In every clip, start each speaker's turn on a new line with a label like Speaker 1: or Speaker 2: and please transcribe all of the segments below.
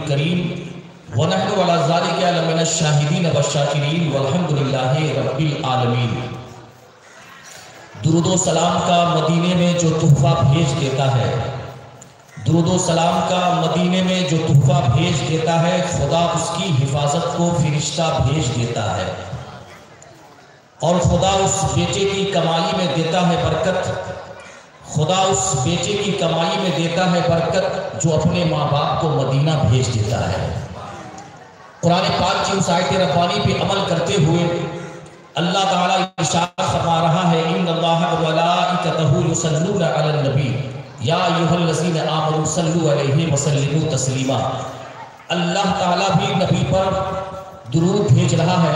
Speaker 1: کریم ونحن وعلی ذالک لمن الشاہدین والشاکرین والحمد للہ رب العالمین۔ درود و سلام کا مدینے میں جو تحفہ بھیج دیتا ہے، درود و سلام کا مدینے میں جو تحفہ بھیج دیتا ہے، خدا اس کی حفاظت کو فرشتہ بھیج دیتا ہے، اور خدا اس بیٹے کی کمائی میں دیتا ہے برکت، خدا اس بیٹے کی کمائی میں دیتا ہے برکت جو اپنے ماں باپ کو مدینہ بھیج دیتا ہے۔ قرآن پاک کی اس آیت ربانی پہ عمل کرتے ہوئے اللہ تعالیٰ ارشاد فرما رہا ہے، ان اللہ وملائکتہ یصلون علی النبی یا ایھا الذین آمنوا صلوا علیہ وسلموا تسلیما۔ اللہ تعالیٰ بھی نبی پر درود بھیج رہا ہے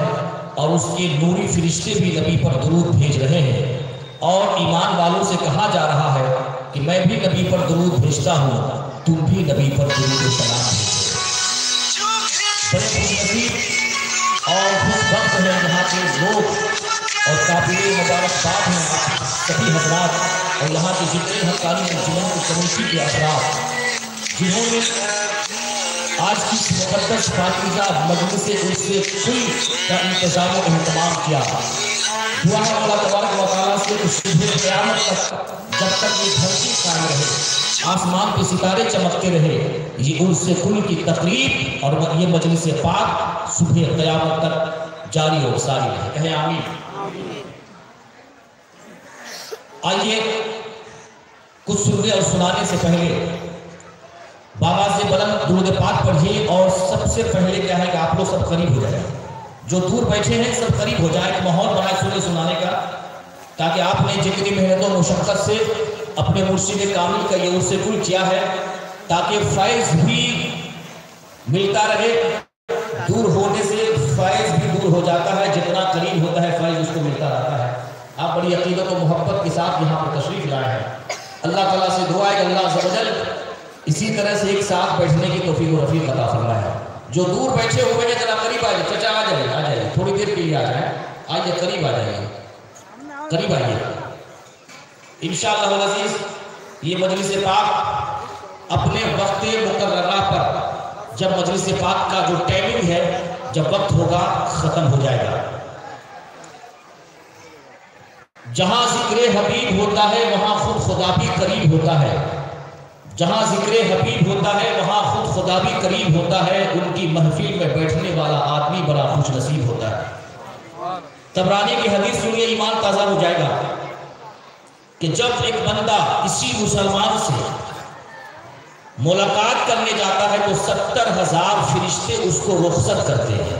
Speaker 1: اور اس کے نوری فرشتے بھی نبی پر درود بھیج رہے ہیں، اور ایمان والوں سے کہا جا رہا ہے کہ میں بھی نبی پر درود بھیجتا ہوں، تم بھی نبی پر درود و سلام بھیجو۔ بڑے خوش نصیب اور خوش بخت ہیں یہاں کے لوگ اور قابل مبارکباد ہیں آپ سبھی حضرات اور یہاں کے جتنے حقانی انجمن کی کمیٹی کے افراد جنہوں نے آج کی مقدس پاکیزہ مجلس عرس کل کا انتظام و اہتمام کیا۔ دعا ہے اللہ تبارک و تعالیٰ سے کہ صبح قیامت تک جب تک یہ دھرتی قائم رہے، آسمان پہ ستارے چمکتے رہے، یہ عرس کل کی تقریب اور یہ مجلس پاک صبح قیامت تک جاری اور ساری رہے۔ کہیں آمین۔ آئیے کچھ سننے اور سنانے سے پہلے بابا سے بلند درود پاک پڑھیے، اور سب سے پہلے کیا ہے کہ آپ لوگ سب قریب ہو جائیں، جو دور بیٹھے ہیں سب قریب ہو جائیں، ایک ماحول بنائے سننے سنانے کا، تاکہ آپ نے جتنی محنت و مشقت سے اپنے مرشد کامل کا یہ عرس کل کیا ہے، تاکہ فیض بھی ملتا رہے۔ دور ہونے سے فیض بھی دور ہو جاتا ہے، جتنا قریب ہوتا ہے فیض اس کو ملتا رہتا ہے۔ آپ بڑی عقیدت و محبت کے ساتھ یہاں پر تشریف لائے ہیں۔ اللہ تعالیٰ سے دعا ہے کہ اللہ عز و جل اسی طرح سے ایک ساتھ بیٹھنے کی توفیق و رفیق عطا فرمائے۔ جو دور بیٹھے ہوئے ہیں ذرا قریب آئیے، چچا آ جائیے تھوڑی دیر کے لیے آ جائیں، آئیے قریب آ جائیے، قریب آئیے۔ انشاءاللہ العزیز یہ مجلس پاک اپنے وقت مقررہ پر جب مجلس پاک کا جو ٹائمنگ ہے جب وقت ہوگا ختم ہو جائے گا۔ جہاں ذکر حبیب ہوتا ہے وہاں خود خدا بھی قریب ہوتا ہے، جہاں ذکر حبیب ہوتا ہے وہاں خود خدا بھی قریب ہوتا ہے، ان کی محفل میں بیٹھنے والا آدمی بڑا خوش نصیب ہوتا ہے۔ طبرانی کی حدیث سنیے، ایمان تازہ ہو جائے گا کہ جب ایک بندہ کسی مسلمان سے ملاقات کرنے جاتا ہے تو 70,000 فرشتے اس کو رخصت کرتے ہیں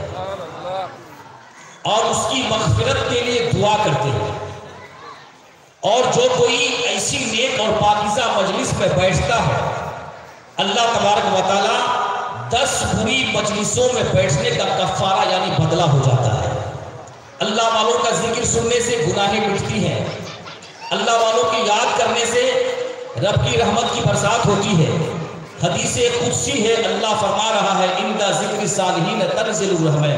Speaker 1: اور اس کی مغفرت کے لیے دعا کرتے ہیں، اور جو کوئی ایسی نیک اور پاکیزہ مجلس میں بیٹھتا ہے اللہ تبارک و تعالیٰ 10 بری مجلسوں میں بیٹھنے کا کفارہ یعنی بدلہ ہو جاتا ہے۔ اللہ والوں کا ذکر سننے سے گناہیں مٹتی ہیں، اللہ والوں کی یاد کرنے سے رب کی رحمت کی برسات ہوتی ہے۔ حدیث قدسی ہے، اللہ فرما رہا ہے عند ذکر صالحین تنزل الرحمہ،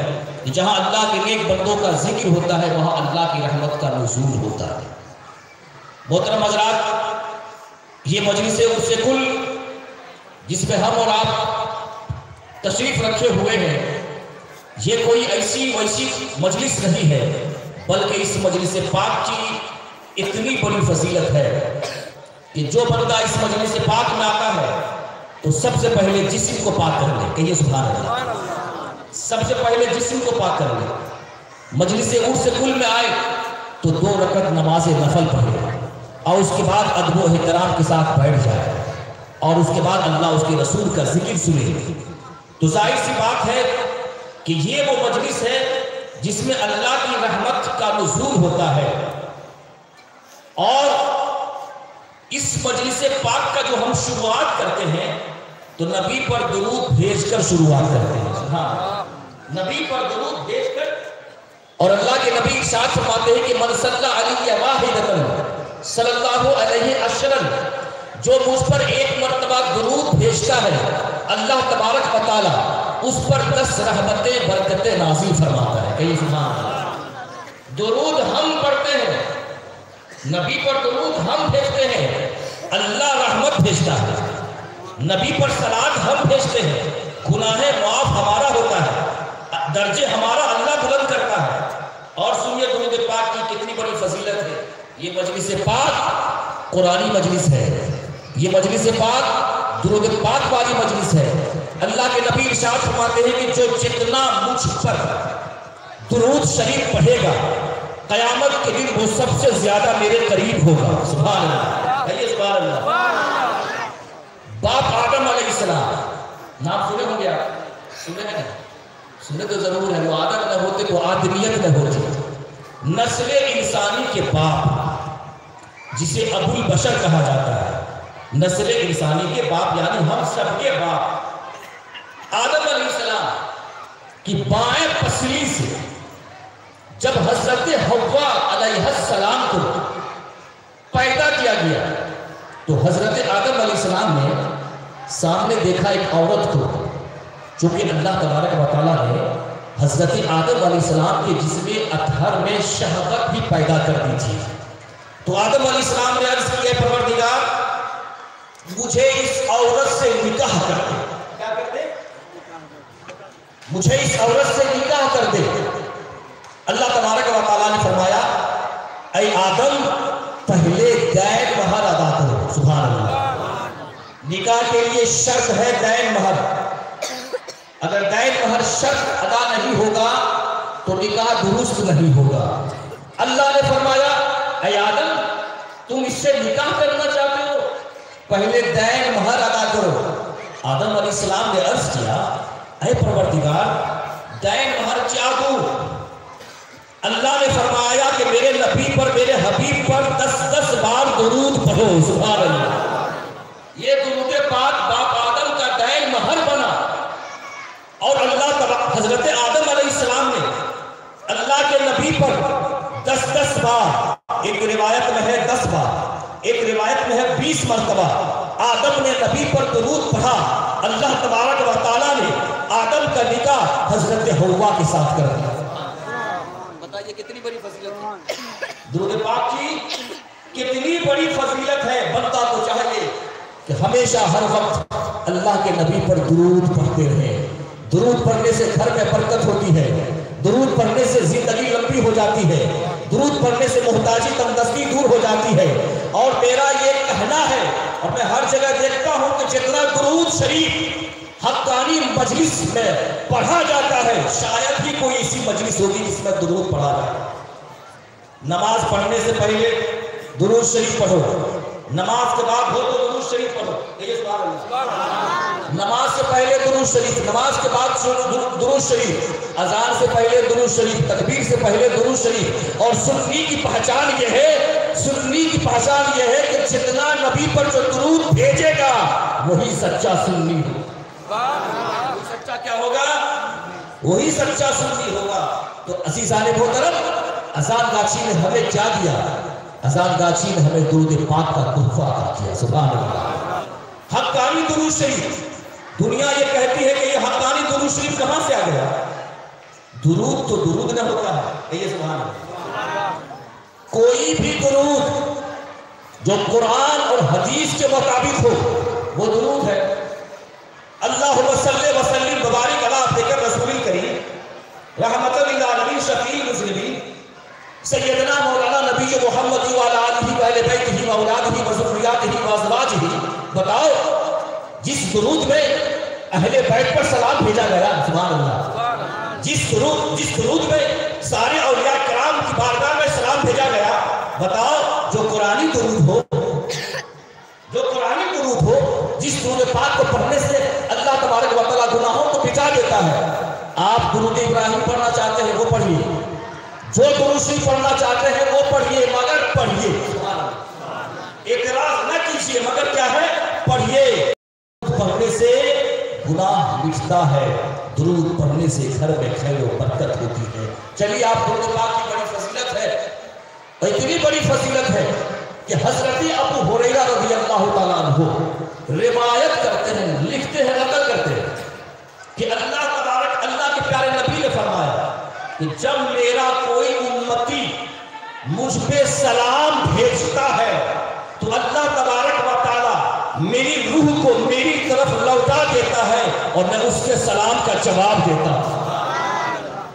Speaker 1: جہاں اللہ کے نیک بندوں کا ذکر ہوتا ہے وہاں اللہ کی رحمت کا نزول ہوتا ہے۔ محترم حضرات، یہ مجلس عرس کل جس میں ہم اور آپ تشریف رکھے ہوئے ہیں، یہ کوئی ایسی ویسی مجلس نہیں ہے، بلکہ اس مجلس پاک کی اتنی بڑی فضیلت ہے کہ جو بندہ اس مجلس پاک میں آتا ہے تو سب سے پہلے جسم کو پاک کر لے، کہیے سبحان اللہ، سب سے پہلے جسم کو پاک کر لے۔ مجلس عرس کل میں آئے تو 2 رکعت نماز نفل پڑھے اور اس کے بعد ادب و احترام کے ساتھ بیٹھ جائے اور اس کے بعد اللہ اس کے رسول کا ذکر سنے، تو ظاہر سی بات ہے کہ یہ وہ مجلس ہے جس میں اللہ کی رحمت کا نزول ہوتا ہے۔ اور اس مجلس پاک کا جو ہم شروعات کرتے ہیں تو نبی پر درود بھیج کر شروعات کرتے ہیں، ہاں نبی پر درود بھیج کر، اور اللہ کے نبی ارشاد فرماتے ہیں کہ من صلی علیہ واحدۃ صلی اللہ علیہ عشرا، جو مجھ پر ایک مرتبہ درود بھیجتا ہے اللہ تبارک و تعالی اس پر 10 رحمتیں برکتیں نازل فرماتا ہے۔ کہیے سبحان اللہ۔ درود ہم پڑھتے ہیں، نبی پر درود ہم بھیجتے ہیں، اللہ رحمت بھیجتا ہے۔ نبی پر صلات ہم بھیجتے ہیں، گناہ معاف ہمارا ہوتا ہے، درجے ہمارا اللہ بلند کرتا ہے۔ اور سنیے درود پاک کی کتنی بڑی فضیلت ہے۔ یہ مجلس پاک قرآنی مجلس ہے، یہ مجلس پاک درود پاک والی مجلس ہے۔ اللہ کے نبی ارشاد فرماتے ہیں کہ جو جتنا مجھ پر درود شریف پڑھے گا قیامت کے دن وہ سب سے زیادہ میرے قریب ہوگا۔ سبحان اللہ، کہیے سبحان اللہ۔ باپ آدم علیہ السلام، نام سنے ہوں گے آپ؟ سنے ہیں؟ سنے تو ضرور ہے۔ وہ آدم نہ ہوتے تو آدمیت نہ ہوتی۔ نسل انسانی کے باپ جسے ابو البشر کہا جاتا ہے، نسل انسانی کے باپ یعنی ہم سب کے باپ آدم علیہ السلام کی بائیں پسلی سے جب حضرت حوا علیہ السلام کو پیدا کیا گیا تو حضرت آدم علیہ السلام نے سامنے دیکھا ایک عورت کو، چونکہ اللہ تبارک و تعالیٰ نے حضرت آدم علیہ السلام کے جسم اطہر میں شہوت بھی پیدا کر دی تھی۔ تو آدم علیہ السلام نے عرض کیا پروردگار مجھے اس عورت سے نکاح کر دے۔ کیا کر دے؟ مجھے اس عورت سے نکاح کر دے۔ اللہ تبارک و تعالیٰ نے فرمایا اے آدم پہلے دین مہر ادا کرو۔ سبحان اللہ۔ نکاح کے لیے شرط ہے دین مہر۔ اگر دین مہر شرط ادا نہیں ہوگا تو نکاح درست نہیں ہوگا۔ اللہ نے فرمایا اے آدم تم اس سے نکاح کرنا چاہتے ہو، پہلے دین مہر ادا کرو۔ آدم علیہ السلام نے عرض کیا اے پروردگار دین مہر کیا دوں؟ اللہ نے فرمایا کہ میرے نبی پر میرے حبیب پر 10 بار درود پڑھو۔ سبحان اللہ۔ یہ درود پاک باپ آدم کا دین مہر بنا، اور اللہ حضرت آدم علیہ السلام نے اللہ کے نبی پر 10 بار، ایک روایت میں ہے 10 بار، ایک روایت میں ہے 20 مرتبہ آدم نے نبی پر درود پڑھا۔ اللہ تبارک و تعالیٰ نے آدم کا نکاح حضرت حوا کے ساتھ کر دیا۔ بتائیے کتنی بڑی فضیلت ہے درود پاک کی، کتنی بڑی فضیلت ہے۔ بندہ کو چاہیے کہ ہمیشہ ہر وقت اللہ کے نبی پر درود پڑھتے رہے۔ درود پڑھنے سے گھر میں برکت ہوتی ہے، درود پڑھنے سے زندگی لمبی ہو جاتی ہے، درود پڑھنے سے محتاجی تنگدستی دور ہو جاتی ہے۔ اور میرا یہ کہنا ہے اور میں ہر جگہ دیکھتا ہوں کہ جتنا درود شریف حقانی مجلس میں پڑھا جاتا ہے شاید ہی کوئی ایسی مجلس ہوگی جس میں درود پڑھا جائے۔ نماز پڑھنے سے پہلے درود شریف پڑھو، نماز کے بعد ہو تو درود شریف پڑھو۔ نماز سے پہلے درود شریف، نماز کے بعد درود شریف، اذان سے پہلے درود شریف، تکبیر سے پہلے درود شریف۔ اور سنی کی پہچان یہ ہے، سنی کی پہچان یہ ہے کہ جتنا نبی پر جو درود بھیجے گا وہی سچا سنی ہوگا۔ سچا کیا ہوگا؟ وہی سچا سنی ہوگا۔ تو عزیزان محترم اذان گاچھی نے ہمیں کیا دیا؟ اذان گاچھی نے ہمیں درود پاک کا تحفہ عطا کیا۔ سبحان اللہ۔ حقانی درود شریف، دنیا یہ کہتی ہے کہ یہ حقانی درود شریف کہاں سے آ گیا؟ درود تو درود نہ ہوتا ہے۔ یہ سبحان اللہ۔ کوئی بھی درود جو قرآن اور حدیث کے مطابق ہو وہ درود ہے۔ اللہم صلی وسلم وبارک علی عبدک الرسول کریم رحمۃ للعالمین شفیع المذنبین سیدنا مولانا نبی محمد وعلی آلہ وآلہ بیتہ واولادہ وذریاتہ وازواجہ۔ بتاؤ جس درود میں اہل بیت پر سلام بھیجا گیا، سبحان اللہ، جس درود میں سارے اولیاء کرام کی بارگاہ میں سلام بھیجا گیا، بتاؤ جو قرآنی درود ہو، جو قرآنی درود ہو، جس درود پاک کو پڑھنے سے اللہ تبارک و تعالیٰ گناہوں کو بچا دیتا ہے۔ آپ درود ابراہیم پڑھنا چاہتے ہیں وہ پڑھیے، جو درود شریف پڑھنا چاہتے ہیں وہ پڑھیے، مگر پڑھیے۔ اعتراض نہ کیجیے، مگر کیا ہے؟ پڑھیے۔ پڑھنے سے گناہ مٹتا ہے، درود پڑھنے سے گھر میں خیر و برکت ہوتی ہے۔ چلیے آپ درود پاک کی بڑی فضیلت ہے، اور اتنی بڑی فضیلت ہے کہ حضرت ابو ہریرہ رضی اللہ تعالیٰ عنہ روایت کرتے ہیں، لکھتے ہیں، نقل کرتے ہیں کہ اللہ کے پیارے نبی نے فرمایا کہ جب میرا کوئی امتی مجھ پہ سلام بھیجتا ہے تو اللہ تبارک و تعالیٰ میری روح کو میری طرف لوٹا دیتا ہے اور میں اس کے سلام کا جواب دیتا ہوں،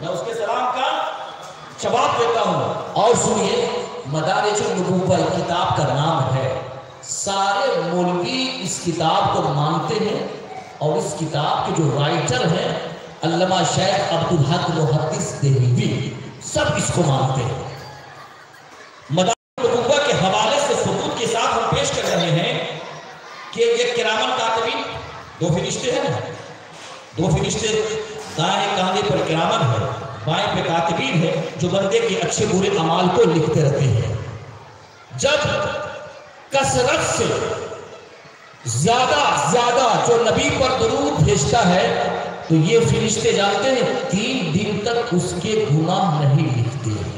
Speaker 1: میں اس کے سلام کا جواب دیتا ہوں۔ اور سنیے، مدارج النبوہ کتاب کا نام ہے، سارے مولوی اس کتاب کو مانتے ہیں، اور اس کتاب کے جو رائٹر ہیں علامہ شیخ عبدالحق محدث دہلوی، سب اس کو مانتے ہیں۔ مدارج النبوہ کے حوالے سے ثبوت کے ساتھ ہم پیش کر رہے ہیں کہ یہ کرامن کاتبین، دو فرشتے ہیں نا، دو فرشتے دائیں کاندھے پر کرامن ہے، بائیں پہ کاتبین ہے، جو بندے کے اچھے برے اعمال کو لکھتے رہتے ہیں۔ جب کثرت سے زیادہ جو نبی پر درود بھیجتا ہے تو یہ فرشتے جانتے ہیں 3 دن تک اس کے گناہ نہیں لکھتے ہیں۔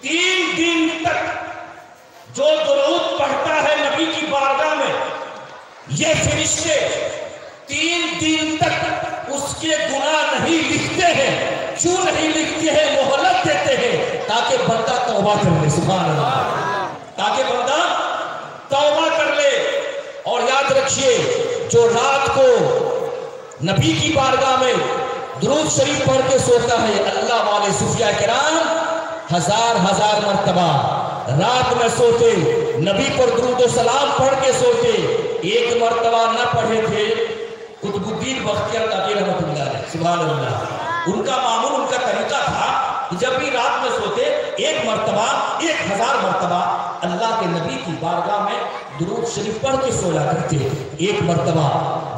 Speaker 1: 3 دن تک جو درود پڑھتا ہے نبی کی بارگاہ میں، یہ فرشتے 3 دن تک اس کے گناہ نہیں لکھتے ہیں۔ کیوں نہیں لکھتے ہیں؟ مہلت دیتے ہیں تاکہ بندہ توبہ کر لے، سبحان اللہ، تاکہ بندہ توبہ کر لے۔ اور یاد رکھیے، جو رات کو نبی کی بارگاہ میں درود شریف پڑھ کے سوتا ہے، اللہ والے صوفیہ کرام ہزار مرتبہ رات میں سوتے، نبی پر درود و سلام پڑھ کے سوتے۔ 1 مرتبہ نہ پڑھے تھے قطب الدین بختیار کاکی رحمۃ اللہ علیہ، سبحان اللہ۔ ان کا معمول، ان کا طریقہ تھا کہ جب بھی رات میں سوتے 1 مرتبہ 1000 مرتبہ اللہ کے نبی کی بارگاہ میں درود شریف پڑھ کے سویا کرتے۔ 1 مرتبہ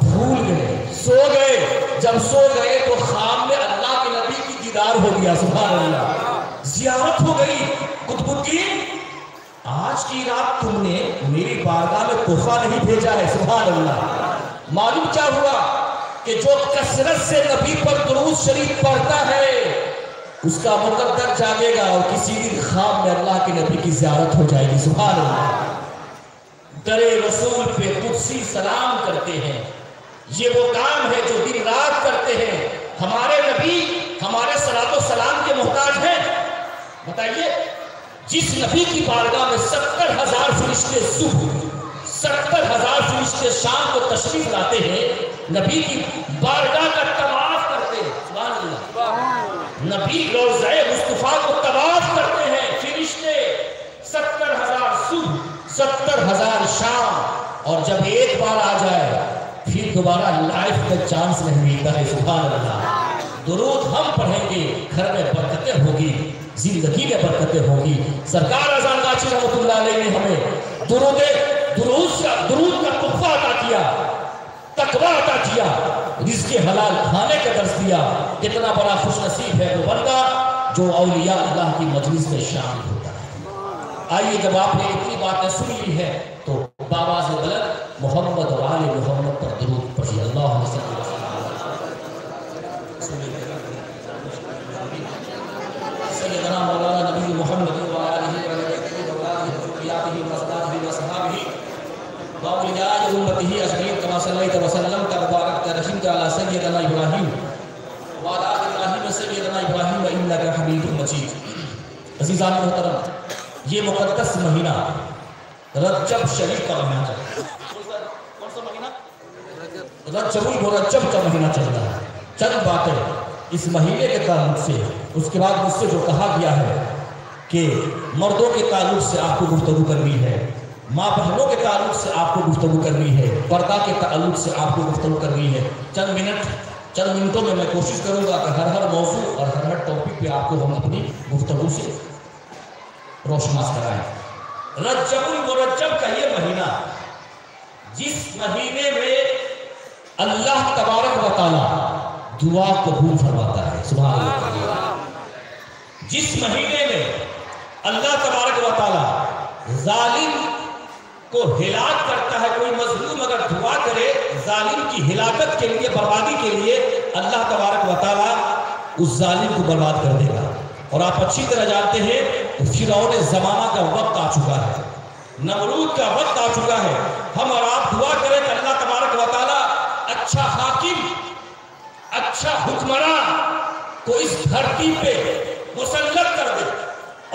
Speaker 1: بھول گئے، سو گئے، جب سو گئے تو خواب میں اللہ کے نبی کی دیدار ہو گیا، سبحان اللہ، زیارت ہو گئی۔ قطب الدین، آج کی رات تم نے میری بارگاہ میں تحفہ نہیں بھیجا ہے، سبحان اللہ۔ معلوم کیا ہوا کہ جو کثرت سے نبی پر درود شریف پڑھتا ہے اس کا مقدر جاگے گا، اور کسی دن خواب میں اللہ کے نبی کی زیارت ہو جائے گی، سبحان اللہ۔ در رسول پہ قدسی سلام کرتے ہیں، یہ وہ کام ہے جو دن رات کرتے ہیں۔ ہمارے نبی ہمارے صلاۃ و سلام کے محتاج ہیں؟ بتائیے، جس نبی کی بارگاہ میں 70,000 فرشتے صبح، 70,000 فرشتے شام کو تشریف لاتے ہیں، نبی کی بارگاہ کا طواف کرتے ہیں، سبحان اللہ، نبی روضہ مصطفیٰ کو طواف کرتے ہیں فرشتے، 70,000 صبح، 70,000 شام، اور جب ایک بار آ جائے پھر دوبارہ لائف کا چانس نہیں ملتا ہے، سبحان اللہ۔ درود ہم پڑھیں گے، گھر میں برکتیں ہوگی، زندگی میں برکتیں ہوگی۔ سرکار اذان غاچی رحمۃ اللہ علیہ نے ہمیں درود کا تحفہ عطا کیا، تقویٰ عطا کیا، رزق حلال کھانے کا درس دیا۔ کتنا بڑا خوش نصیب ہے وہ بندہ جو اولیاء اللہ کی مجلس میں شامل ہوتا ہے۔ آئیے، جب آپ نے اتنی باتیں سن لی ہے تو بآواز بلند محمد اور آل محمد پر درود پڑھیے۔ اللہم صلی اللہ سیدنا مولانا نبی محمد وآلہ وأولياء أمته أجمعين كما صليت وسلمت وباركت ورحمت على سيدنا إبراهيم وعلى آل إبراهيم سيدنا إبراهيم إنك حميد مجيد۔ عزیزان محترم، یہ مقدس مہینہ رجب شریف کا مہینہ چل رہا ہے۔ کون سا مہینہ؟ رجب المرجب کا مہینہ چل رہا ہے۔ چند باتیں اس مہینے کے تعلق سے، اس کے بعد مجھ سے جو کہا گیا ہے کہ مردوں کے تعلق سے آپ کو گفتگو کرنی ہے، ماں بہنوں کے تعلق سے آپ کو گفتگو کرنی ہے، پردہ کے تعلق سے آپ کو گفتگو کرنی ہے، چند منٹوں میں کوشش کروں گا کہ ہر موضوع اور ہر ٹاپک پہ آپ کو ہم اپنی گفتگو سے روشناس کرائیں۔ رجب المرجب کا یہ مہینہ، جس مہینے میں اللہ تبارک و تعالی دعا قبول فرماتا ہے، سبحان اللہ، جس مہینے میں اللہ تبارک و تعالی ظالم کو ہلاک کرتا ہے۔ کوئی مظلوم اگر دعا کرے ظالم کی ہلاکت کے لیے، بربادی کے لیے، اللہ تبارک و تعالی اس ظالم کو برباد کر دے گا۔ اور آپ اچھی طرح جانتے ہیں کہ فرعون زمانہ کا وقت آ چکا ہے، نمرود کا وقت آ چکا ہے۔ ہم اور آپ دعا کریں کہ اللہ تبارک و تعالی اچھا حاکم، اچھا حکمران کو اس دھرتی پہ مسلط کر دے،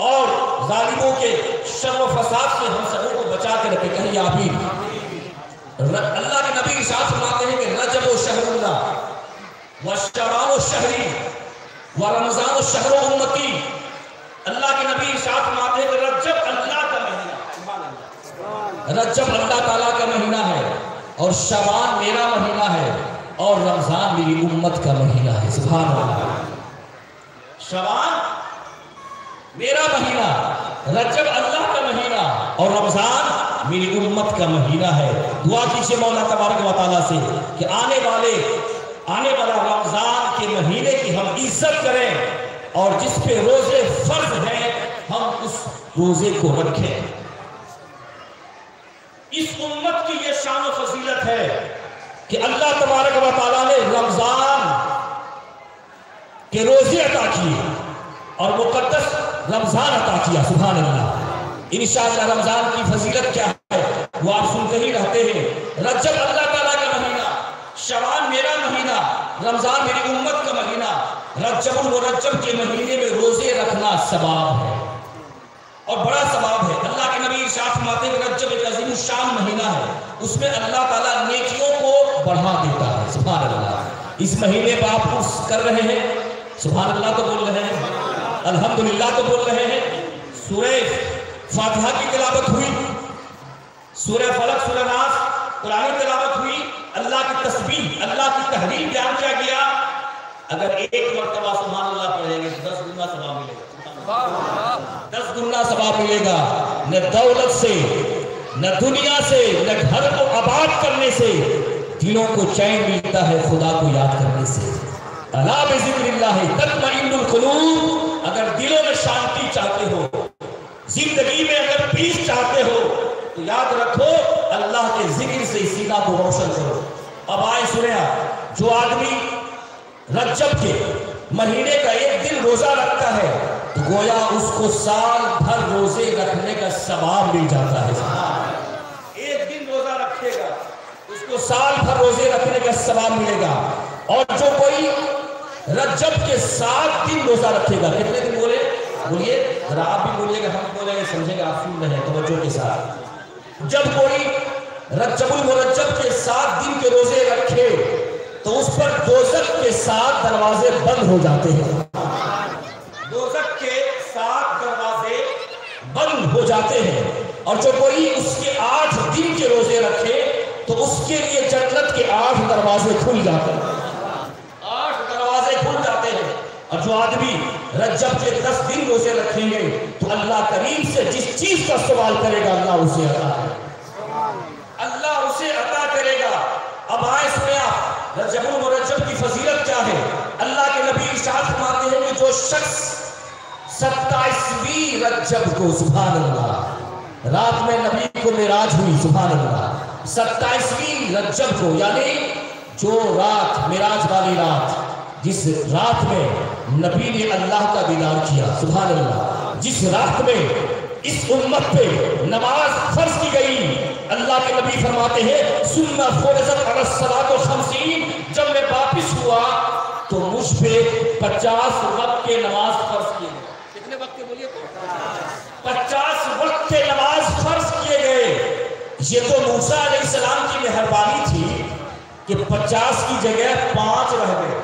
Speaker 1: اور ظالموں کے شر و فساد سے ہم سبوں کو بچا کے رکھے، کہیں آمین۔ اللہ کے نبی ارشاد فرماتے ہیں کہ رجب و شہر اللہ و شعبان و شہری و رمضان و شہر و امتی، اللہ کے نبی ارشاد فرماتے ہیں کہ رجب اللہ کا مہینہ، رجب اللہ تعالیٰ کا مہینہ ہے، اور شعبان میرا مہینہ ہے، اور رمضان میری امت کا مہینہ ہے، سبحان اللہ۔ شعبان میرا مہینہ، رجب اللہ کا مہینہ، اور رمضان میری امت کا مہینہ ہے۔ دعا کیجئے مولا تبارک و تعالیٰ سے کہ آنے والا رمضان کے مہینے کی ہم عزت کریں، اور جس پہ روزے فرض ہیں ہم اس روزے کو رکھیں۔ اس امت کی یہ شان و فضیلت ہے کہ اللہ تبارک و تعالیٰ نے رمضان کے روزے عطا کیے اور مقدس رمضان عطا کیا، سبحان اللہ۔ انشاءاللہ رمضان کی فضیلت کیا ہے وہ آپ سنتے ہی رہتے ہیں۔ رجب اللہ تعالیٰ کا مہینہ، شعبان میرا مہینہ، رمضان میری امت کا مہینہ۔ رجب المرجب کے مہینے میں روزے رکھنا ثواب ہے اور بڑا ثواب ہے۔ اللہ کے نبی ارشاد فرماتے ہیں کہ رجب ایک عظیم الشان مہینہ ہے، اس میں اللہ تعالیٰ نیکیوں کو بڑھا دیتا ہے، سبحان اللہ۔ اس مہینے پہ آپ کچھ کر رہے ہیں، سبحان اللہ تو بول رہے ہیں، الحمدللہ تو بول رہے ہیں۔ سورہ فاتحہ کی تلاوت ہوئی، سورہ فلق، سورہ ناس، قرآن تلاوت ہوئی، اللہ کی تسبیح، اللہ کی تحلیل بیان کیا گیا۔ اگر ایک مرتبہ سبحان اللہ پڑھیں گے تو 10 گنا ثواب ملے گا، 10 گنا ثواب ملے گا۔ نہ دولت سے، نہ دنیا سے، نہ گھر کو آباد کرنے سے، دلوں کو چین ملتا ہے خدا کو یاد کرنے سے۔ الا بذکر اللہ تطمئن القلوب، اگر دلوں میں شانتی چاہتے ہو، زندگی میں اگر پیس چاہتے ہو تو یاد رکھو اللہ کے ذکر سے سینہ کو روشن کرو۔ اب آئے سنیا، جو آدمی رجب کے مہینے کا ایک دن روزہ رکھتا ہے تو گویا اس کو سال بھر روزے رکھنے کا ثواب مل جاتا ہے۔ ایک دن روزہ رکھے گا اس کو سال بھر روزے رکھنے کا ثواب ملے گا۔ اور جو کوئی رجب کے 7 دن روزہ رکھے گا، کتنے دن بولے؟ بولیے ذرا، آپ بھی بولیے گا، ہم بولیں گے، سمجھیں گے، آپ سن رہے ہیں توجہ کے ساتھ۔ جب کوئی رجب المرجب کے 7 دن کے روزے رکھے تو اس پر دوزخ کے 7 دروازے بند ہو جاتے ہیں، دوزخ کے 7 دروازے بند ہو جاتے ہیں۔ اور جو کوئی اس کے 8 دن کے روزے رکھے تو اس کے لیے جنت کے 8 دروازے کھل جاتے ہیں، 8 دروازے کھل جاتے ہیں۔ اور جو آدمی رجب کے 10 دن روزے رکھیں گے تو اللہ کریم سے جس چیز کا سوال کرے گا اللہ اسے عطا کرے گا، اللہ اسے عطا کرے گا۔ اب آئے سنیں آپ، رجب المرجب کی فضیلت کیا ہے؟ اللہ کے نبی ارشاد فرماتے ہیں کہ جو شخص 27ویں رجب کو، سبحان اللہ، رات میں نبی کو معراج ہوئی، سبحان اللہ، 27ویں رجب کو، یعنی جو رات معراج والی رات، جس رات میں نبی نے اللہ کا دیدار کیا، سبحان اللہ، جس رات میں اس امت پہ نماز فرض کی گئی، اللہ کے نبی فرماتے ہیں ثم فرضت علی الصلاۃ 50، جب میں واپس ہوا تو مجھ پہ 50 وقت کے نماز فرض کیے گئے۔ کتنے وقت کے بولیے؟ 50 وقت کے نماز فرض کیے گئے۔ یہ تو موسیٰ علیہ السلام کی مہربانی تھی کہ 50 کی جگہ 5 رہ گئے،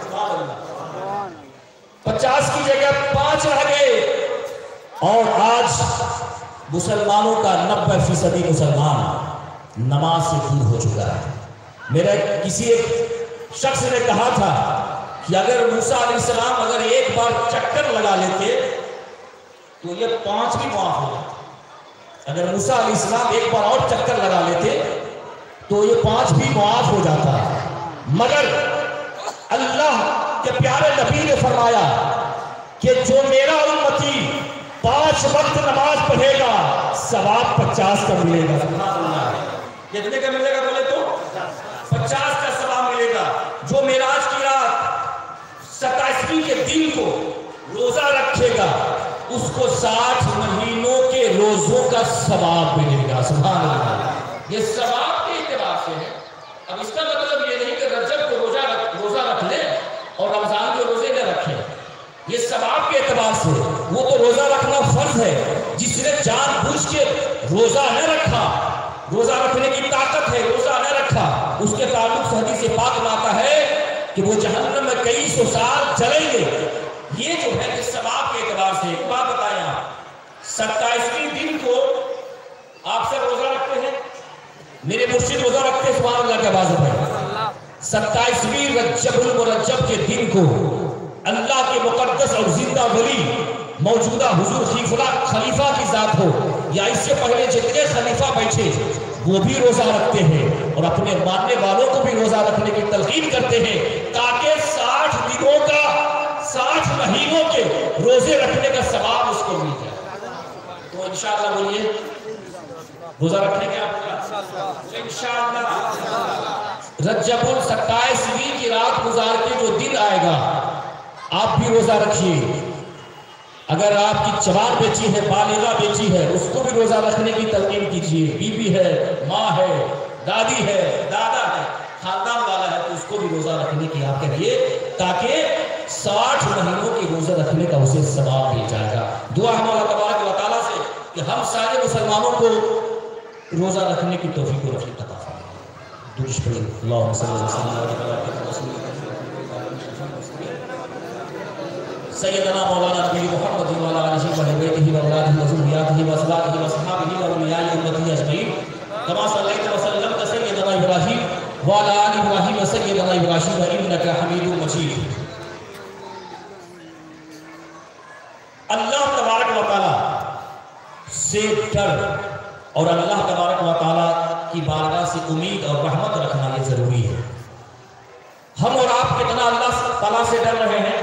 Speaker 1: 50 کی جگہ 5 رہ گئے، اور آج مسلمانوں کا 90% مسلمان نماز سے دور ہو چکا ہے۔ میرے کسی ایک شخص نے کہا تھا کہ اگر موسیٰ علیہ السلام اگر ایک بار چکر لگا لیتے تو یہ 5 بھی معاف ہو جاتے، اگر موسیٰ علیہ السلام ایک بار اور چکر لگا لیتے تو یہ 5 بھی معاف ہو جاتا، مگر اللہ کہ پیارے نبی نے فرمایا کہ جو میرا امتی 5 وقت نماز پڑھے گا ثواب 50 کا ملے گا۔ کتنے کا ملے گا بولے تو؟ 50 کا ثواب ملے گا۔ جو معراج کی رات 27ویں کے دن کو روزہ رکھے گا اس کو 60 مہینوں کے روزوں کا ثواب ملے گا، سبحان اللہ۔ یہ ثواب کے اعتبار سے ہے۔ اب اس کا مطلب یہ نہیں کہ رجب کو روزہ رکھ لے اور رمضان کے روزے نہ رکھے، یہ ثواب کے اعتبار سے وہ تو روزہ رکھنا فرض ہے، جس نے جان بوجھ کے روزہ نہ رکھا، روزہ رکھنے کی طاقت ہے، روزہ نہ رکھا، اس کے تعلق سے حدیث پاک میں آتا ہے کہ وہ جہنم میں کئی سو سال جلیں گے۔ یہ جو ہے کہ ثواب کے اعتبار سے ایک بات بتائیں آپ، 27ویں دن کو آپ سب روزہ رکھتے ہیں؟ میرے مرشد روزہ رکھتے ہیں، سبحان اللہ کے آواز ہے۔ 27ویں رجب المرجب کے دن کو اللہ کے مقدس اور زندہ ولی موجودہ حضور خلیفہ کی ذات ہو یا اس سے پہلے جتنے خلیفہ بیٹھے وہ بھی روزہ رکھتے ہیں اور اپنے ماننے والوں کو بھی روزہ رکھنے کی تلقین کرتے ہیں، تاکہ 60 دنوں کا 60 مہینوں کے روزے رکھنے کا ثواب اس کو مل جائے۔ تو انشاءاللہ بولیے روزہ رکھنے کے آپ انشاءاللہ رجب 27ویں کی رات گزار کے جو دن آئے گا آپ بھی روزہ رکھیے۔ اگر آپ کی جوان بیٹی ہے، بالغہ بیٹی ہے، اس کو بھی روزہ رکھنے کی تلقین کیجیے، بیوی ہے، ماں ہے، دادی ہے، دادا ہے، خاندان والا ہے، تو اس کو بھی روزہ رکھنے کی آپ کریے، تاکہ 60 مہینوں کی روزہ رکھنے کا اسے ثواب مل جائے گا۔ دعا ہے مولا تبارک و تعالیٰ سے کہ ہم سارے مسلمانوں کو روزہ رکھنے کی توفیق و رفیق عطا فرمائے۔ درود پڑھیں، اللہم صلی اللہ علیہ وسلم سیدنا مولانا نبی محمد وعلی آلہ و بیتہ و اولادہ و ذریاتہ و ازواجہ و اصحابہ و اولیاء امتہ اجمعین کما صلیت و سلمت سیدنا ابراہیم وعلی آل ابراہیم سیدنا ابراہیم انک حمید مجید۔ اللہ تبارک و تعالی سے ڈر اور اللہ تبارک و تعالی کی بارگاہ سے امید اور رحمت رکھنا یہ ضروری ہے۔ ہم اور آپ کتنا اللہ تعالیٰ سے ڈر رہے ہیں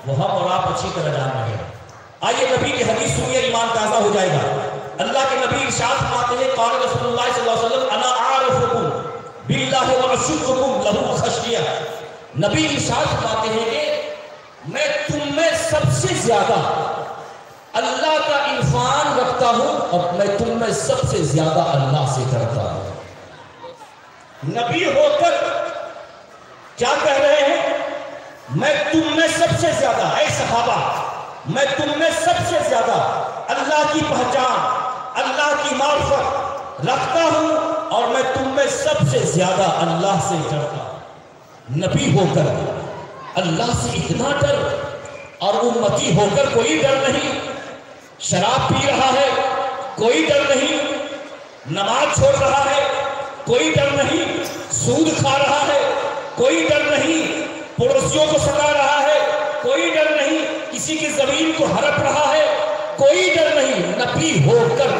Speaker 1: وہ ہم اور آپ اچھی طرح جان رہے ہیں۔ آئیے نبی کی حدیث سنیے، ایمان تازہ ہو جائے گا۔ اللہ کے نبی ارشاد فرماتے ہیں، قال رسول اللہ صلی اللہ علیہ وسلم انا اعرفکم باللہ واشدکم لہ خشیہ۔ نبی ارشاد فرماتے ہیں کہ میں تم میں سب سے زیادہ اللہ کا عرفان رکھتا ہوں اور میں تم میں سب سے زیادہ اللہ سے ڈرتا ہوں۔ نبی ہو کر کیا کہہ رہے ہیں؟ میں تم میں سب سے زیادہ، اے صحابہ، میں تم میں سب سے زیادہ اللہ کی پہچان، اللہ کی معرفت رکھتا ہوں اور میں تم میں سب سے زیادہ اللہ سے ڈرتا ہوں۔ نبی ہو کر اللہ سے اتنا ڈر اور امتی ہو کر کوئی ڈر نہیں۔ شراب پی رہا ہے کوئی ڈر نہیں، نماز چھوڑ رہا ہے کوئی ڈر نہیں، سود کھا رہا ہے کوئی ڈر نہیں، پڑوسیوں کو ستا رہا ہے کوئی ڈر نہیں، کسی کی زمین کو ہڑپ رہا ہے کوئی ڈر نہیں۔ نبی ہو کر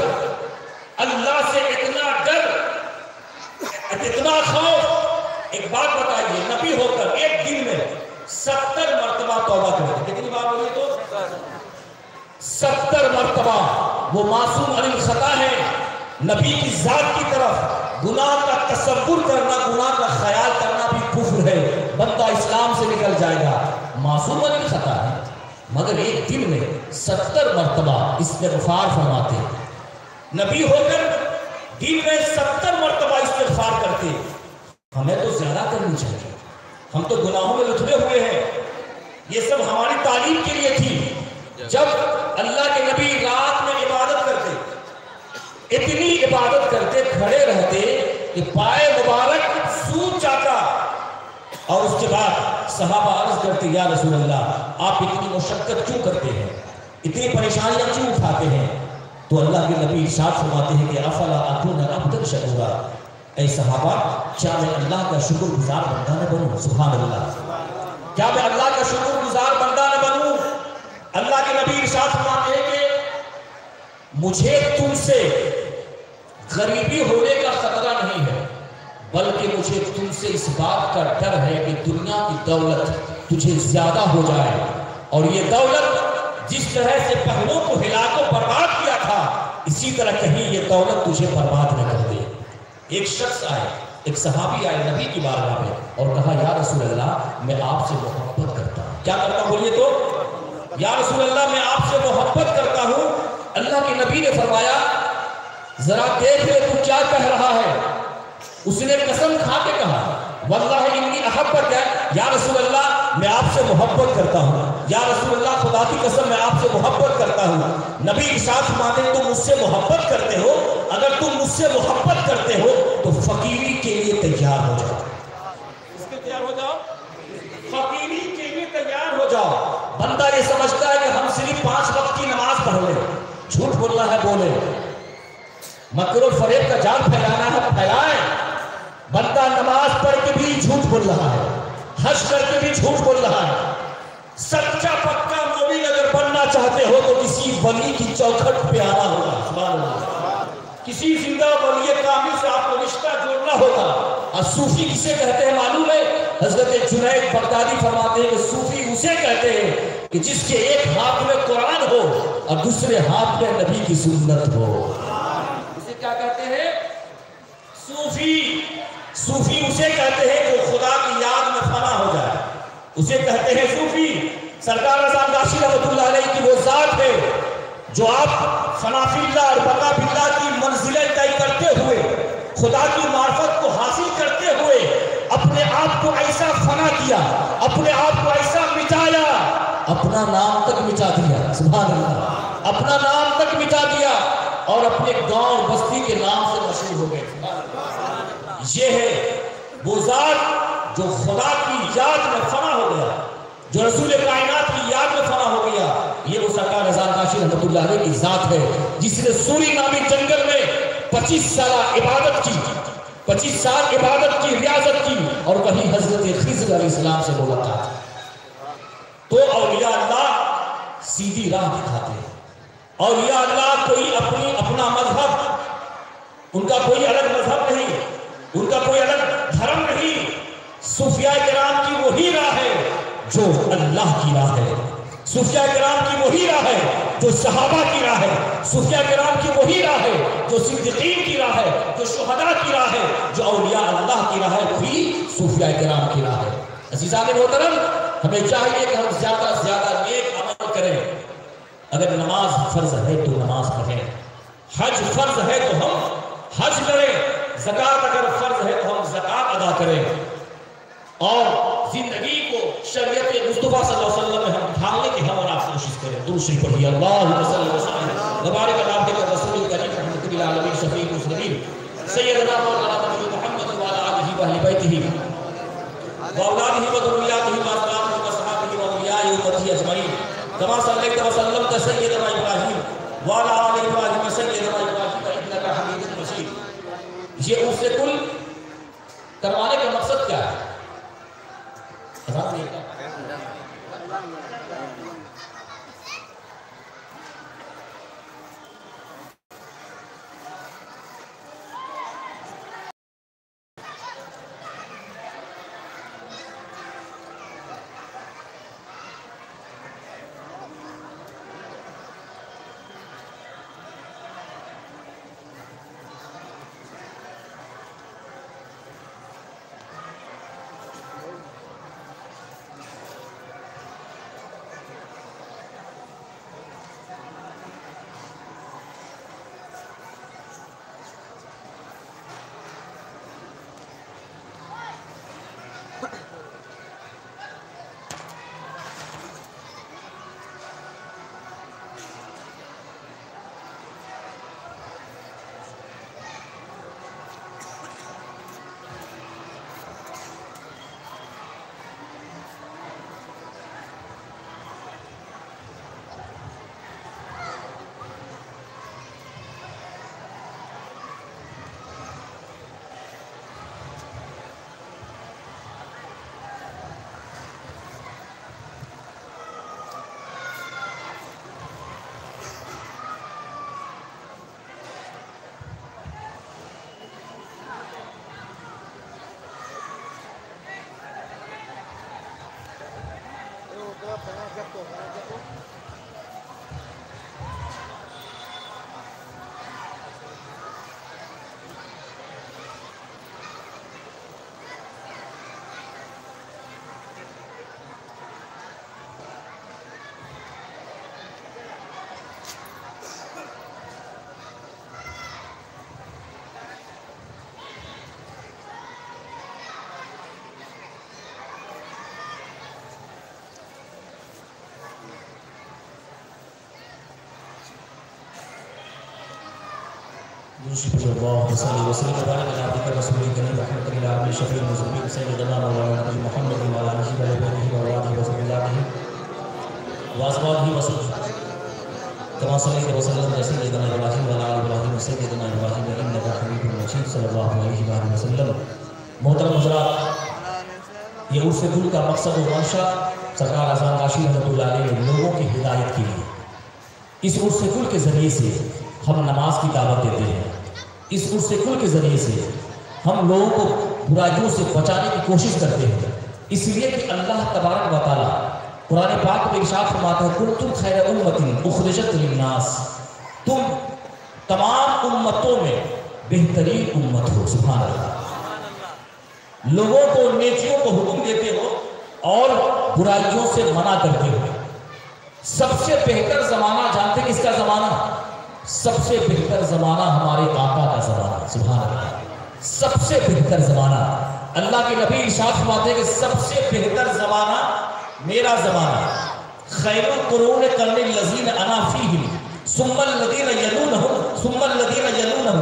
Speaker 1: اللہ سے اتنا ڈر، اتنا خوف۔ ایک بات بتائیے، نبی ہو کر ایک دن میں 70 مرتبہ توبہ کرتے، کتنی بار بولیے تو 70 مرتبہ۔ وہ معصوم عن الخطا ہے، نبی کی ذات کی طرف گناہ کا تصور کرنا، گناہ کا خیال کرنا بھی کفر ہے، بندہ اسلام سے نکل جائے گا۔ معصوم عن الخطا ہے مگر ایک دن میں 70 مرتبہ استغفار فرماتے۔ نبی ہو کر دن میں 70 مرتبہ استغفار کرتے۔ ہمیں تو زیادہ کرنی چاہیے، ہم تو گناہوں میں لتھڑے ہوئے ہیں۔ یہ سب ہماری تعلیم کے لیے تھی۔ جب اللہ کے نبی رات میں عبادت کرتے، اتنی عبادت کرتے، کھڑے رہتے کہ پائے مبارک سوج جاتا، اور اس کے بعد صحابہ عرض کرتے، یا رسول اللہ آپ اتنی مشقت کیوں کرتے ہیں، اتنی پریشانیاں کیوں اٹھاتے ہیں؟ تو اللہ کے نبی ارشاد فرماتے ہیں کہ افلا اکون عبدا شکورا، اے صحابہ کیا میں اللہ کا شکر گزار بندہ نہ بنوں؟ سبحان اللہ، کیا میں اللہ کا شکر گزار بندہ نہ بنوں؟ اللہ کے نبی ارشاد فرماتے ہیں کہ مجھے تم سے غریبی ہونے کا خطرہ نہیں ہے، بلکہ مجھے تم سے اس بات کا ڈر ہے کہ دنیا کی دولت تجھے زیادہ ہو جائے، اور یہ دولت جس طرح سے پہلوں کو ہلاک و برباد کیا تھا، اسی طرح کہیں یہ دولت تجھے برباد نہ کر دے۔ ایک شخص آئے، ایک صحابی آئے نبی کی بارگاہ میں اور کہا، یا رسول اللہ میں آپ سے محبت کرتا ہوں۔ کیا کرتا ہوں بولیے تو؟ یا رسول اللہ میں آپ سے محبت کرتا ہوں۔ اللہ کے نبی نے فرمایا، ذرا دیکھ لے تو کیا کہہ رہا ہے۔ اس نے قسم کھا کے کہا، واللہ انی احبک، یا رسول اللہ میں آپ سے سے محبت کرتا ہوں، یا رسول اللہ خدا کی قسم میں آپ سے محبت کرتا ہوں۔ نبی ارشاد فرماتے ہیں تم مجھ سے محبت کرتے ہو، اگر تم مجھ سے محبت کرتے ہو تو فقیری کے لیے تیار ہو جاؤ۔ اس کے تیار ہو جاؤ، فقیری کے لیے تیار ہو جاؤ۔ بندہ یہ سمجھتا ہے کہ ہم صرف 5 وقت کی نماز پڑھ لیں، جھوٹ بولنا ہے بولے، مکر و فریب کا جال پھیلانا ہے پھیلائیں۔ بندہ نماز پڑھ کے بھی جھوٹ بول رہا ہے، حج کر کے بھی جھوٹ بول رہا ہے۔ سچا پکا مومن اگر بننا چاہتے ہو تو کسی ولی کی چوکھٹ پہ آنا ہوگا، سبحان اللہ، کسی زندہ ولی کامل سے آپ کو رشتہ جوڑنا ہوگا۔ اور صوفی کسے کہتے ہیں معلوم ہے؟ حضرت جنید بغدادی فرماتے ہیں کہ صوفی اسے کہتے ہیں کہ جس کے ایک ہاتھ میں قرآن ہو اور دوسرے ہاتھ میں نبی کی سنت ہو۔ اسے کیا کہتے ہیں؟ صوفی۔ صوفی اسے کہتے ہیں جو خدا کی یاد میں فنا ہو جائے، اسے کہتے ہیں صوفی۔ سرکار رضا غاشی رحمۃ اللہ علیہ کی وہ ذات ہے جو آپ فنا فی اللہ اور بقا فی اللہ کی منزلیں طے کرتے ہوئے، خدا کی معرفت کو حاصل کرتے ہوئے اپنے آپ کو ایسا فنا کیا، اپنے آپ کو ایسا مٹایا، اپنا نام تک مٹا دیا، سبحان اللہ، اپنا نام تک مٹا دیا اور اپنے گاؤں اور بستی کے نام سے مشہور ہو گئے۔ یہ ہے وہ ذات جو خدا کی یاد میں فنا ہو گیا، جو رسول کائنات کی یاد میں فنا ہو گیا۔ یہ وہ سرکار رضا غاشی رحمۃ اللہ علیہ کی ذات ہے جس نے سوری نامی جنگل میں 25 سالہ عبادت کی، 25 سال عبادت کی، ریاضت کی، اور وہی حضرت خضر علیہ السلام سے ملاقات۔ تو اولیاء اللہ سیدھی راہ دکھاتے ہیں۔ اولیاء اللہ کوئی اپنا مذہب، ان کا کوئی الگ مذہب نہیں، ان کا کوئی الگ دھرم نہیں۔ صوفیاء کرام کی وہی راہ ہے جو اللہ کی راہ ہے، صوفیاء کرام کی وہی راہ ہے جو صحابہ کی راہ ہے، صوفیاء کرام کی وہی راہ ہے جو صدیقین کی راہ ہے، جو شہداء کی راہ ہے، جو اولیاء اللہ کی راہ ہے، وہی صوفیاء کرام کی راہ ہے۔ عزیزان محترم، ہمیں چاہیے کہ ہم زیادہ سے زیادہ نیک عمل کریں۔ اگر نماز فرض ہے تو نماز پڑھیں، حج فرض ہے تو ہم حج کریں، زکوٰۃ اگر فرض ہے تو ہم زکوٰۃ ادا کریں، اور زندگی کو شریعت مصطفیٰ صلی اللہ علیہ وسلم میں ہم ڈھالنے کی ہم اور آپ کوشش کریں۔ دوسری پڑھیے، اللہم صلی وسلم وبارک علی عبدک رسول کریم رحمۃ للعالمین شفیع المسلمین سیدنا مولانا نبی محمد وعلی آلہ واہل بیتہ واولادہ وذریاتہ وازواجہ واصحابہ واولیاء امتہ اجمعین کما صلیت وسلمت سیدنا ابراہیم وعلی آل ابراہیم سیدنا ابراہیم انک حمید مجید۔ یہ عرس کل کروانے کا مقصد کیا ہے؟ اللہ صلی وسلم وبارک علی عبدک رسول کریم رحمۃ للعالمین شفیع المذنبین سیدنا مولانا محمد وعلی آلہ وصحبہ وازواجہ وسلم كما صليت وسلم على سيدنا ابراهيم وعلى ال ابراهيم وسيدنا ابراهيم انك حميد مجيد صلی اللہ علیہ وآلہ وسلم۔ محترم حضرات، یہ عرس گل کا مقصد و منشا سرکار اذان راشد رحمۃ اللہ علیہ نے لوگوں کی ہدایت کی ہے۔ اس عرس گل کے ذریعے سے ہم نماز کی دعوت دیتے ہیں، اس عرس گل کے ذریعے سے ہم لوگوں کو برائیوں سے بچانے کی کوشش کرتے ہیں، اس لیے کہ اللہ تبارک و تعالیٰ قرآن پاک میں ارشاد فرماتا ہے کنتم خیر امت اخرجت للناس، تم تمام امتوں میں بہترین امت ہو۔ سبحان اللہ، لوگوں کو نیکیوں کو حکم دیتے ہو اور برائیوں سے منع کرتے ہو۔ سب سے بہتر زمانہ جانتے کس کا زمانہ؟ سب سے بہتر زمانہ ہمارے آقا کا زمانہ۔ سبحان اللہ، سب سے بہتر زمانہ اللہ کے نبی ارشاد فرماتے ہیں کہ سب سے بہتر زمانہ میرا زمانہ، خیر القرون قرنی الذین انا فیہم ثم الذین یلونہم ثم الذین یلونہم،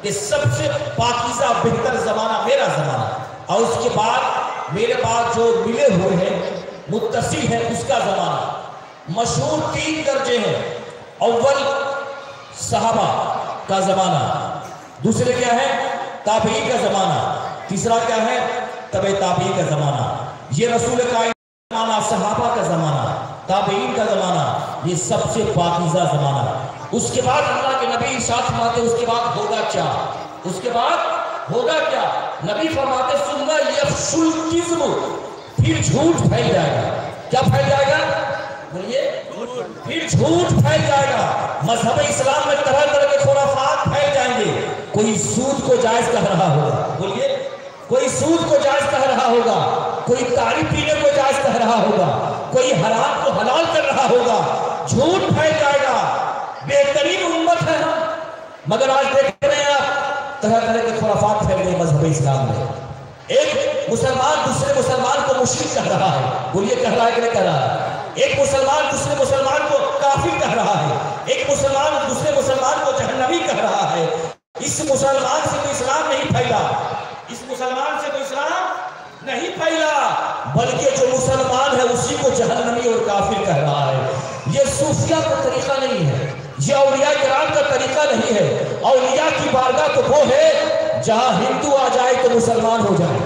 Speaker 1: یہ سب سے پاکیزہ بہتر زمانہ میرا زمانہ، اور اس کے بعد میرے بعد جو ملے ہوئے ہیں متصل ہیں اس کا زمانہ۔ مشہور 3 درجے ہیں، اول صحابہ کا زمانہ، دوسرے کیا ہے تابعین کا زمانہ، تیسرا کیا ہے تبع تابعین کا زمانہ۔ یہ رسول کائنات زمانہ، صحابہ کا زمانہ، تابعین کا زمانہ، یہ سب سے پاکیزہ زمانہ۔ اس کے بعد اللہ کے نبی ارشاد فرماتے اس کے بعد ہوگا کیا؟ اس کے بعد ہوگا کیا؟ نبی فرماتے ثم یفشی الکذب، پھر جھوٹ پھیل جائے گا۔ کیا پھیل جائے گا؟ بولیے، پھر جھوٹ پھیل جائے گا۔ مذہب اسلام میں طرح طرح کے خرافات پھیل جائیں گے۔ کوئی سود کو جائز کہہ رہا ہوگا، بولیے، کوئی سود کو جائز کہہ رہا ہوگا، کوئی تاریخ پینے کو جائز کہہ رہا ہوگا، کوئی حرام کو حلال کر رہا ہوگا، جھوٹ پھیل جائے گا۔ بہترین امت ہے ہم، مگر آج دیکھ رہے ہیں آپ طرح طرح کے خرافات پھیل گئے مذہب اسلام میں۔ ایک مسلمان دوسرے مسلمان کو مشرک کہہ رہا ہے، بولیے کہہ رہا ہے کہ نہیں کہہ رہا ہے؟ ایک مسلمان دوسرے مسلمان کو کافر کہہ رہا ہے، ایک مسلمان دوسرے مسلمان کو جہنمی کہہ رہا ہے۔ اس مسلمان سے تو اسلام نہیں پھیلا، اس مسلمان سے تو اسلام نہیں پھیلا، بلکہ جو مسلمان ہے اسی کو جہنمی اور کافر کہہ رہا ہے۔ یہ صوفیہ کا طریقہ نہیں ہے، یہ اولیاء کرام کا طریقہ نہیں ہے۔ اولیاء کی بارگاہ تو وہ ہے جہاں ہندو آ جائے تو مسلمان ہو جائے،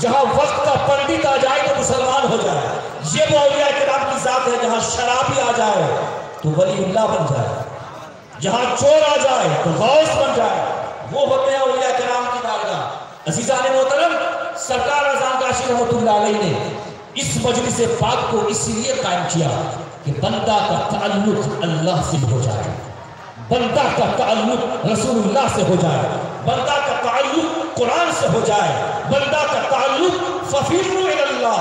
Speaker 1: جہاں وقت کا پنڈت آ جائے تو مسلمان ہو جائے۔ یہ وہ اولیاء کرام کی ذات ہے جہاں شرابی آ جائے تو ولی اللہ بن جائے، جہاں چور آ جائے تو غوث بن جائے۔ وہ ہوتے ہیں اولیاء کرام کی بارگاہ۔ عزیزان محترم، سرکار اذان راشد رحمۃ اللہ علیہ نے اس مجلس پاک کو اس لیے قائم کیا کہ بندہ کا تعلق اللہ سے ہو جائے، بندہ کا تعلق رسول اللہ سے ہو جائے، بندہ کا تعلق قرآن سے ہو جائے، بندہ کا تعلق ففروا الی اللہ،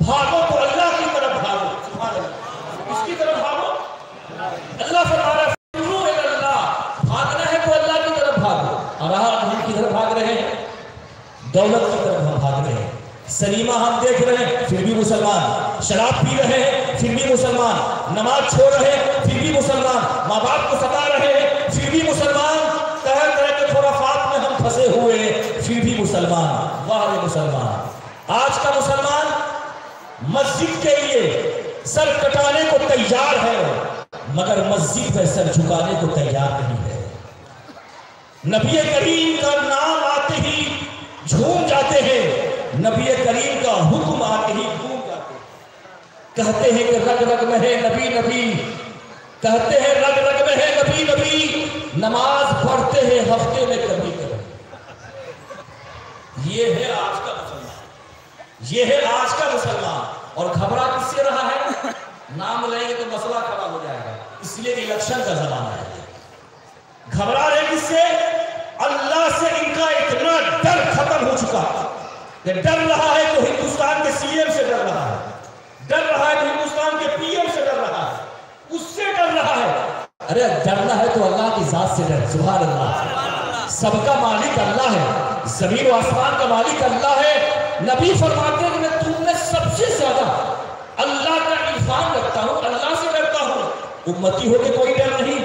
Speaker 1: بھاگو تو اللہ کی طرف بھاگو۔ سبحان اللہ، اس کی طرف بھاگو۔ اللہ فرما رہا ہے ففروا الی اللہ، بھاگنا ہے تو اللہ کی طرف بھاگو۔ اور ہم کی طرف بھاگ رہے ہیں، دولت کی طرف ہم بھاگ رہے ہیں، سنیما ہم دیکھ رہے ہیں پھر بھی مسلمان، شراب پی رہے ہیں پھر بھی مسلمان، نماز چھوڑ رہے ہیں پھر بھی مسلمان، ماں باپ کو ستا رہے ہیں پھر بھی مسلمان، طرح طرح کے خرافات میں ہم پھنسے ہوئے ہیں پھر بھی مسلمان۔ واہ مسلمان، آج کا مسلمان مسجد کے لیے سر کٹانے کو تیار ہے مگر مسجد میں سر جھکانے کو تیار نہیں ہے۔ نبی کریم کا نام آتے ہی جھوم جاتے ہیں، نبی کریم کا حکم آتے ہی گھوم جاتے ہیں۔ کہتے ہیں کہ رگ رگ میں ہے نبی نبی، کہتے ہیں رگ رگ میں ہے نبی نبی، نماز پڑھتے ہیں ہفتے میں کبھی کبھی۔ یہ ہے آج کا مسلمان، یہ ہے آج کا مسلمان۔ اور گھبرا کس سے رہا ہے؟ نام لیں گے تو مسئلہ کھڑا ہو جائے گا، اس لیے کہ الیکشن کا زمانہ ہے۔ گھبرا رہے کس سے؟ اللہ سے ان کا اتنا ڈر ختم ہو چکا کہ ڈر رہا ہے تو ہندوستان کے سی ایم سے ڈر رہا ہے، ڈر رہا ہے تو ہندوستان کے پی ایم سے ڈر رہا ہے، اس سے ڈر رہا ہے۔ ارے ڈرنا ہے تو اللہ کی ذات سے ڈر۔ سبحان اللہ، سب کا مالک اللہ ہے، زمین و آسمان کا مالک اللہ ہے۔ نبی فرماتے ہیں کہ میں تم میں سب سے زیادہ اللہ کا عرفان رکھتا ہوں، اللہ سے ڈرتا ہوں۔ امتی ہو کے کوئی ڈر نہیں،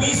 Speaker 1: 20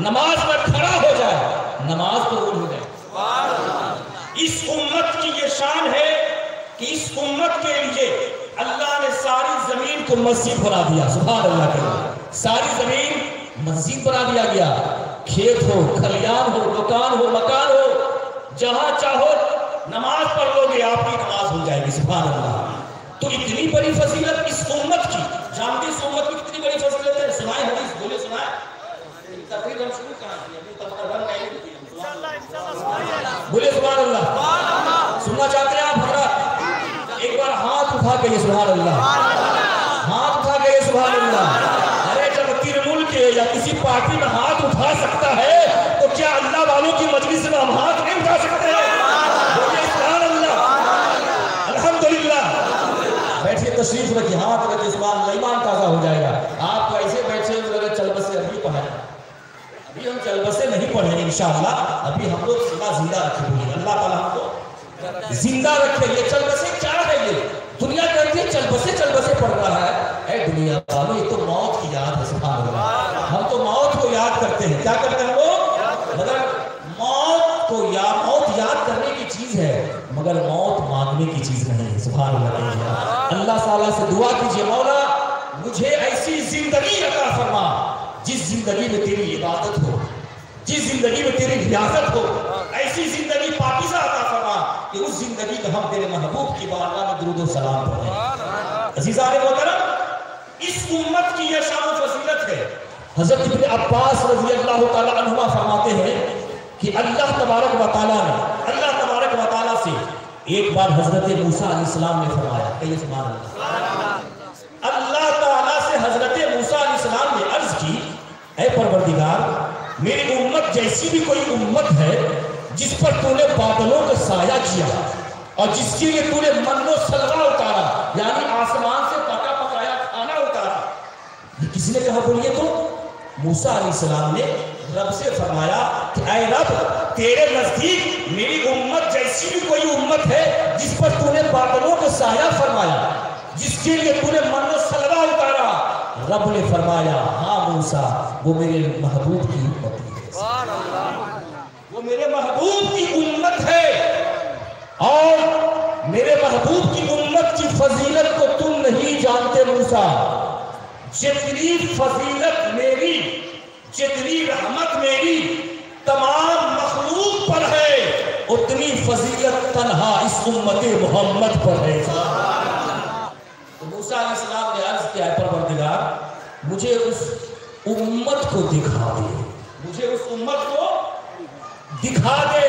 Speaker 1: نماز میں کھڑا ہو جائے نماز قبول ہو جائے۔ اس امت کی یہ شان ہے کہ اس امت کے لیے اللہ نے ساری زمین کو مسجد بنا دیا، سبحان اللہ کے، ساری زمین مسجد بنا دیا گیا، کھیت ہو، کھلیان ہو، دکان ہو، مکان ہو، جہاں چاہو نماز پڑھ لو گے آپ کی نماز ہو جائے گی، سبحان اللہ۔ تو اتنی بڑی فضیلت اس امت کی، جانتے اس امت کی کتنی بڑی فضیلت ہے؟ سنائے حدیث، بولے سنائے تقریر ہم شروع کہاں کی ابھی تک رن نہیں کی، بولے سبحان اللہ۔ سننا چاہتے ہیں آپ حضرات؟ ایک بار ہاتھ اٹھا کے یہ سبحان اللہ، ہاتھ اٹھا کے یہ سبحان اللہ۔ ارے جب ترنمول کے یا کسی پارٹی میں ہاتھ اٹھا سکتا ہے تو کیا اللہ والوں کی مجلس میں ہم ہاتھ نہیں اٹھا سکتے ہیں؟ بولے سبحان اللہ، الحمدللہ۔ بیٹھیے، تشریف رکھیے، ہاتھ رکھیے، سبحان اللہ، ایمان تازہ ہو جائے گا۔ آپ تو ایسے بیٹھے ہوئے چل بسے ابھی پڑھائیں، ابھی ہم چل بسے نہیں پڑھیں انشاءاللہ، ابھی ہم لوگ زندہ رکھے ہوئے ہیں، اللہ تعالیٰ ہم کو زندہ رکھے۔ یہ چل بسے کیا ہے؟ یہ دنیا کہتی ہے چل بسے پڑھ رہا ہے۔ اے دنیا والوں، یہ تو موت کی یاد ہے، سبحان اللہ۔ ہم تو موت کو یاد کرتے ہیں، کیا کرتے ہیں وہ؟ مگر موت یاد کرنے کی چیز ہے، مگر موت مانگنے کی چیز نہیں ہے، سبحان اللہ۔ اللہ تعالیٰ سے دعا کیجئے، مولا مجھے ایسی زندگی عطا فرما جس زندگی میں تیری عبادت ہو، جس زندگی میں تیری ریاضت ہو، ایسی زندگی پاکیزہ عطا فرما کہ اس زندگی میں ہم تیرے محبوب کی بارگاہ میں درود و سلام پڑھیں۔ عزیزان محترم، اس امت کی یہ شان و فضیلت ہے۔ حضرت ابن عباس رضی اللہ تعالیٰ عنہما فرماتے ہیں کہ اللہ تبارک و تعالیٰ سے ایک بار حضرت موسیٰ علیہ السلام نے فرمایا، کہیے سبحان اللہ، اللہ تعالیٰ سے حضرت موسیٰ علیہ السلام نے عرض کی، اے پروردگار، میری امت جیسی بھی کوئی امت ہے جس پر تو نے بادلوں کا سایہ کیا اور جس کے لیے تو نے من و سلوہ اتارا، یعنی آسمان سے پکا پکایا کھانا اتارا، یہ کسی نے کہا بولیے تو؟ موسیٰ علیہ السلام نے رب سے فرمایا کہ اے رب، تیرے نزدیک میری امت جیسی بھی کوئی امت ہے جس پر تو نے بادلوں کا سایہ فرمایا، جس کے لیے تو نے من و سلوہ اتارا؟ رب نے فرمایا ہاں موسیٰ، وہ میرے محبوب کی امت ہے، وہ میرے محبوب کی امت ہے، اور میرے محبوب کی امت کی فضیلت کو تم نہیں جانتے موسیٰ۔ جتنی فضیلت میری، جتنی رحمت میری تمام مخلوق پر ہے، اتنی فضیلت تنہا اس امت محمد پر ہے۔ تو موسیٰ علیہ السلام نے عرض کیا، پروردگار مجھے اس امت کو دکھا دے، مجھے اس امت کو دکھا دے۔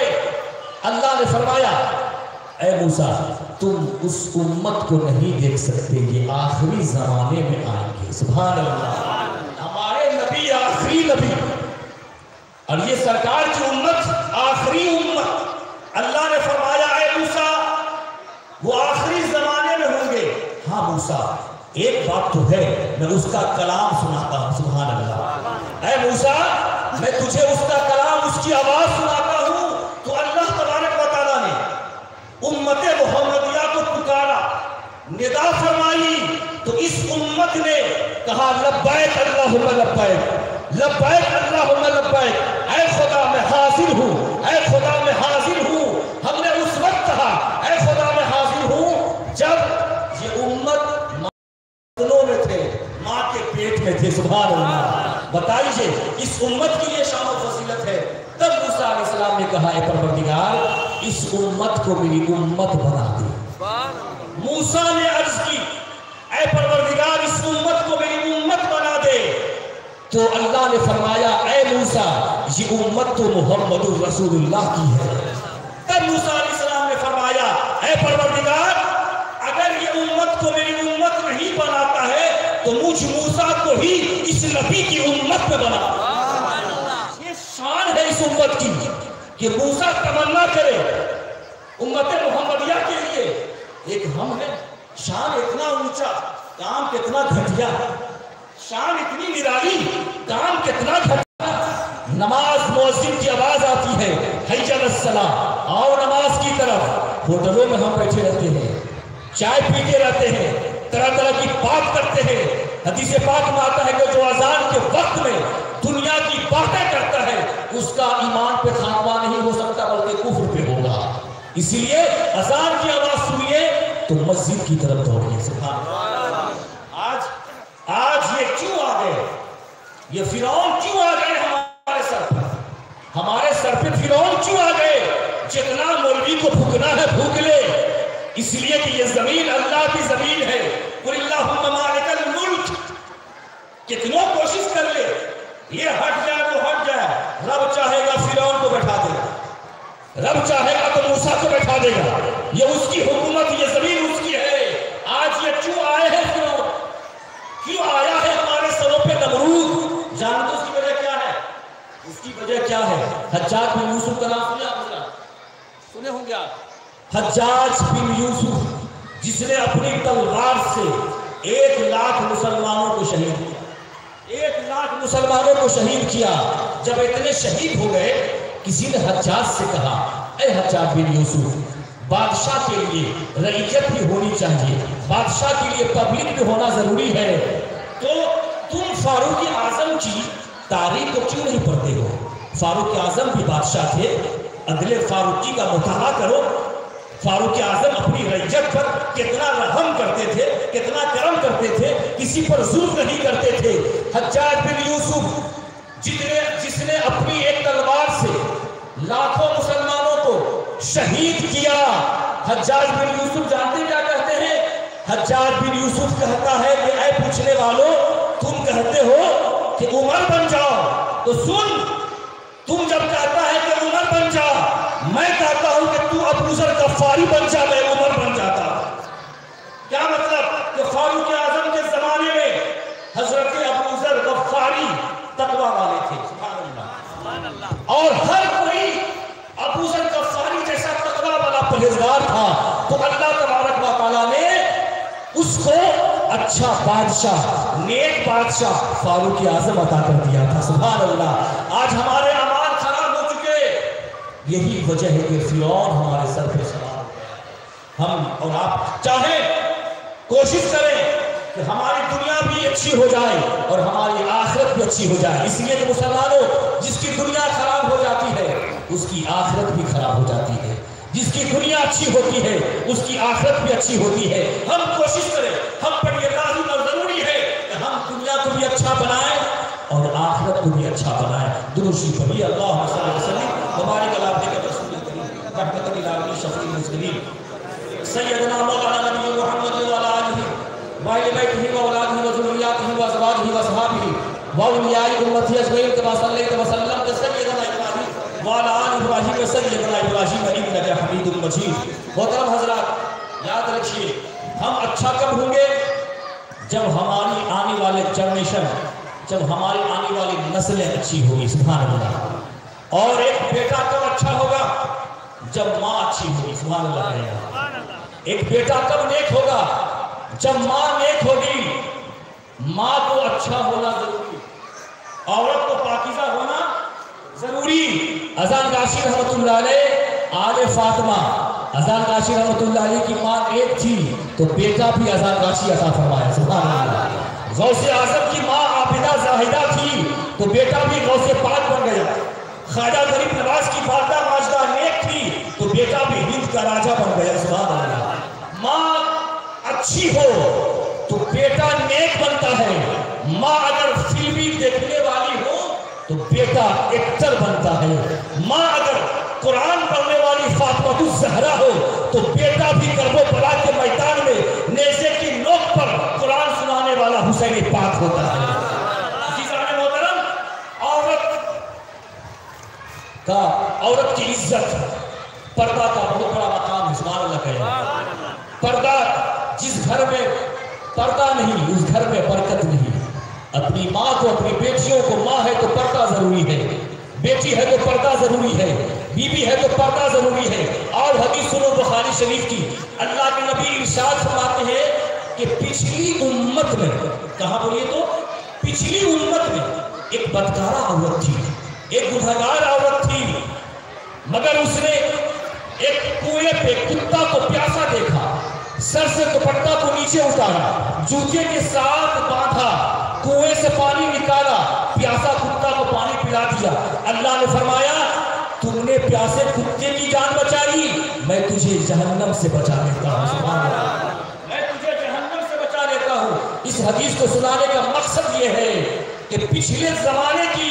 Speaker 1: اللہ نے فرمایا اے موسیٰ، تم اس امت کو نہیں دیکھ سکتے، یہ آخری زمانے میں آئیں گے، سبحان اللہ۔ ہمارے نبی آخری نبی اور یہ سرکار کی امت آخری امت۔ اللہ نے فرمایا اے موسیٰ، وہ آخری زمانے میں ہوں گے۔ ہاں موسیٰ، ایک بات تو ہے، میں اس کا کلام سناتا ہوں، سبحان اللہ۔ اے موسیٰ، میں تجھے اس کا کلام، اس کی آواز سناتا ہوں۔ تو اللہ تبارک و تعالیٰ نے امت محمدیہ کو پکارا، ندا فرمائی، تو اس امت نے کہا لبیک اللہم لبیک، لبیک اللہم لبیک، اے خدا میں حاضر ہوں، اے خدا میں حاضر ہوں۔ ہم نے اس وقت کہا اے خدا میں حاضر ہوں جب یہ امت ماں میں تھے، ماں کے پیٹ میں تھے، سبحان اللہ۔ بتائیے اس امت کی یہ شان و فضیلت ہے۔ تب موسیٰ علیہ السلام نے کہا اے پروردگار، اس امت کو میری امت بنا دے۔ موسیٰ نے عرض کی اے پروردگار، اس امت کو میری امت بنا دے۔ تو اللہ نے فرمایا اے موسیٰ، یہ امت تو محمد رسول اللہ کی ہے۔ تب موسیٰ علیہ السلام نے فرمایا اے پروردگار، اگر یہ امت کو میری امت نہیں بناتا ہے تو مجھ موسیٰ کو ہی اس نبی کی امت میں بنا۔ یہ شان ہے اس امت کی کہ موسیٰ تمنا کرے امت محمدیہ کے لیے، ایک ہم ہے۔ شان اتنا اونچا، کام کتنا گھٹیا، شان اتنی نرالی، کام کتنا گھٹیا۔ نماز مؤذن کی آواز آتی ہے، حی علی الصلاۃ، آؤ نماز کی طرف۔ ہوٹلوں میں ہم بیٹھے رہتے ہیں، چائے پیتے رہتے ہیں، طرح طرح کی بات کرتے ہیں۔ حدیث پاک میں آتا ہے کہ جو اذان کے وقت میں دنیا کی باتیں کرتا ہے اس کا ایمان پہ خاتمہ نہیں ہو سکتا بلکہ کفر پہ ہوگا. اسی لیے اذان کی آواز سنیے تو مسجد کی طرف دوڑیے. سبحان اللہ. آج یہ کیوں آ گئے؟ یہ فرعون کیوں آ گئے ہمارے سر پر؟ ہمارے سر پہ فرعون کیوں آ گئے؟ جتنا مولوی کو پھونکنا ہے پھونک لے، اس لیے کہ یہ زمین اللہ کی زمین ہے. قل اللہم مالک الملک. کتنوں کوشش کر لے یہ ہٹ جائے وہ ہٹ جائے، رب چاہے گا فرعون کو بیٹھا دے گا، رب چاہے گا تو موسیٰ کو بیٹھا دے گا. یہ اس کی حکومت، یہ زمین اس کی ہے. آج یہ کیوں آئے ہیں فرعون؟ کیوں آیا ہے ہمارے سروں پہ نمرود؟ جانتے اس کی وجہ کیا ہے؟ اس کی وجہ کیا ہے؟ حجاج بن یوسف کا نام سنے آپ؟ سنے ہوں گے آپ. حجاج بن یوسف جس نے اپنی تلوار سے 1,00,000 مسلمانوں کو شہید کیا. 1,00,000 مسلمانوں کو شہید کیا. جب اتنے شہید ہو گئے کسی نے حجاج سے کہا اے حجاج بن یوسف، بادشاہ کے لیے رعیت بھی ہونی چاہیے، بادشاہ کے لیے پبلک بھی ہونا ضروری ہے، تو تم فاروق اعظم کی تاریخ کو کیوں نہیں پڑھتے ہو؟ فاروق اعظم بھی بادشاہ تھے، عدل فاروقی کا مطالعہ کرو. فاروق اعظم اپنی رعیت پر کتنا رحم کرتے تھے، کتنا کرم کرتے تھے، کسی پر ظلم نہیں کرتے تھے. حجاج بن یوسف جس نے اپنی ایک تلوار سے لاکھوں مسلمانوں کو شہید کیا. حجاج بن یوسف جانتے کیا کہتے ہیں؟ حجاج بن یوسف کہتا ہے کہ اے پوچھنے والوں، تم کہتے ہو کہ عمر بن جاؤ، تو سن، تم جب کہتا ہے کہ عمر بن جا، میں کہتا ہوں کہ تو ابو ذر غفاری بن جا، میں عمر بن جاتا. کیا مطلب؟ کہ فاروق اعظم کے زمانے میں حضرت ابو ذر غفاری تقوی والے تھے. سبحان اللہ. اور ہر کوئی ابو ذر غفاری جیسا تقوی والا پرہیزگار تھا، تو اللہ تبارک و تعالیٰ نے اس کو اچھا بادشاہ، نیک بادشاہ فاروق اعظم عطا کر دیا تھا. سبحان اللہ. آج ہمارے اعمال خراب ہو چکے، یہی وجہ ہے کہ فرعون ہمارے سر پہ سوار ہو گیا. ہم اور آپ چاہیں کوشش کریں کہ ہماری دنیا بھی اچھی ہو جائے اور ہماری آخرت بھی اچھی ہو جائے. اس لیے کہ مسلمانوں، جس کی دنیا خراب ہو جاتی ہے اس کی آخرت بھی خراب ہو جاتی ہے. جس کی دنیا اچھی ہوتی ہے اس کی آخرت بھی اچھی ہوتی ہے. ہم کوشش کریں، ہم پر یہ لازم اور ضروری ہے کہ ہم دنیا کو بھی اچھا بنائیں اور آخرت کو بھی اچھا بنائیں. درود شریف پڑھیے. اللہم صلی اللہ علیہ وسلم وبارک علی عبدک رسول کریم رحمۃ للعالمین شفیع المذنبین سیدنا مولانا نبی محمد وعلی آلہ وآل بیتہ واولادہ وذریاتہ وازواجہ واصحابہ واولیاء امتہ اجمعین کما صلیت وسلمت سیدنا ابراہیم وعلی آل ابراہیم سیدنا ابراہیم انک حمید مجید. محترم حضرات، یاد رکھیے ہم اچھا کب ہوں گے؟ جب ہماری آنے والے جنریشن، جب ہماری آنے والی نسلیں اچھی ہوگی. سبحان اللہ. اور ایک بیٹا کب اچھا ہوگا؟ جب ماں اچھی ہوگی. سبحان اللہ. ایک بیٹا کب نیک ہوگا؟ جب ماں نیک ہوگی. ماں کو اچھا ہونا ضروری، عورت کو پاکیزہ ہونا ضروری. اذان غاشی رحمۃ اللہ علیہ آل فاطمہ، اذان غاشی رحمۃ اللہ علیہ کی ماں ایک تھی تو بیٹا بھی اذان غاشی عطا فرمایا. سبحان اللہ. غوث اعظم کی ماں عابدہ زاہدہ تھی تو بیٹا بھی غوث پاک بن گیا. خواجہ غریب نواز کی والدہ ماجدہ نیک تھی تو بیٹا بھی ہند کا راجہ بن گیا. سبحان اللہ. ماں اچھی ہو تو بیٹا نیک بنتا ہے. ماں اگر فلمی دیکھنے والی ہو تو بیٹا ایکٹر بنتا ہے. ماں اگر قرآن پڑھنے والی فاطمہ الزہرا ہو تو بیٹا بھی کرب و بلا کے میدان میں نیزے کی نوک پر قرآن سنانے والا حسین پاک ہوتا ہے. عزیزان محترم، عورت کی عزت، پردہ کا بہت بڑا مقام ہے. سبحان اللہ کہے. پردہ، جس گھر میں پردہ نہیں اس گھر میں برکت نہیں. اپنی ماں کو، اپنی بیٹیوں کو، ماں ہے تو پردہ ضروری ہے، بیٹی ہے تو پردہ ضروری ہے، بیوی ہے تو پردہ ضروری ہے. اور حدیث سنو بخاری شریف کی. اللہ کے نبی ارشاد فرماتے ہیں کہ پچھلی امت میں، کہاں بولیے تو پچھلی امت میں ایک بدکارہ عورت تھی، ایک گنہگار عورت تھی، مگر اس نے ایک کنویں پہ کتا کو پیاسا دیکھا، سر سے دوپٹہ کو نیچے اتارا، جوتے کے ساتھ باندھا، کنویں سے پانی نکالا، پیاسا کتا کو پانی پلا دیا۔ اللہ نے فرمایا تم نے پیاسے کتے کی جان بچائی، میں تجھے جہنم سے بچا لیتا ہوں۔ سبحان اللہ، میں تجھے جہنم سے بچا لیتا ہوں۔ اس حدیث کو سنانے کا مقصد یہ ہے کہ پچھلے زمانے کی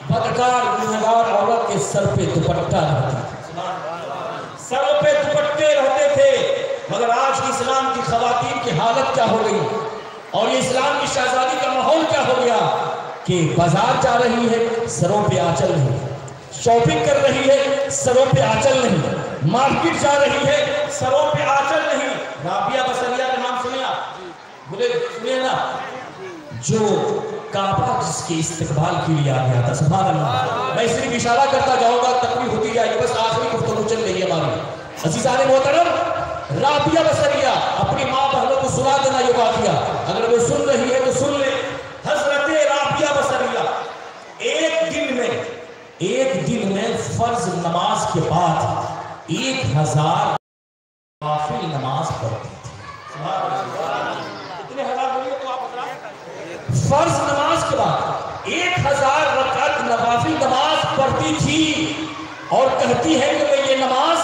Speaker 1: بدکار گنہگار عورت کے سر پہ دوپٹہ رہتا تھا، سر پہ دوپٹے رہتے تھے، مگر آج کی اسلام کی خواتین کی حالت کیا ہو گئی، اور یہ اسلام کی شہزادی کا ماحول کیا ہو گیا کہ بازار جا رہی ہے سروں پہ آنچل نہیں، شاپنگ کر رہی ہے سروں پہ آنچل نہیں، مارکیٹ جا رہی ہے سروں پہ آنچل نہیں۔ رابعہ بصریہ کا نام سنے آپ؟ بولے سنے نا، جو کعبہ جس کے استقبال کے لیے آ گیا تھا۔ سبحان اللہ، میں صرف اشارہ کرتا جاؤں گا، تقریر ہوتی جائے گی، بس آخری گفتگو چل رہی ہے ہماری۔ عزیزان محترم، رابعہ بصریہ اپنی ماں بہنوں کو سنا دینا یہ واقعہ، اگر وہ سن رہی ہے تو سن لے۔ حضرت رابعہ بصریہ ایک دن میں فرض نماز کے بعد 1000 نوافل نماز پڑھتی تھی۔ کتنے ہزار بولیے تو آپ بتائیں؟ فرض نماز کے بعد 1000 رکعت نوافل نماز پڑھتی تھی، اور کہتی ہے کہ میں یہ نماز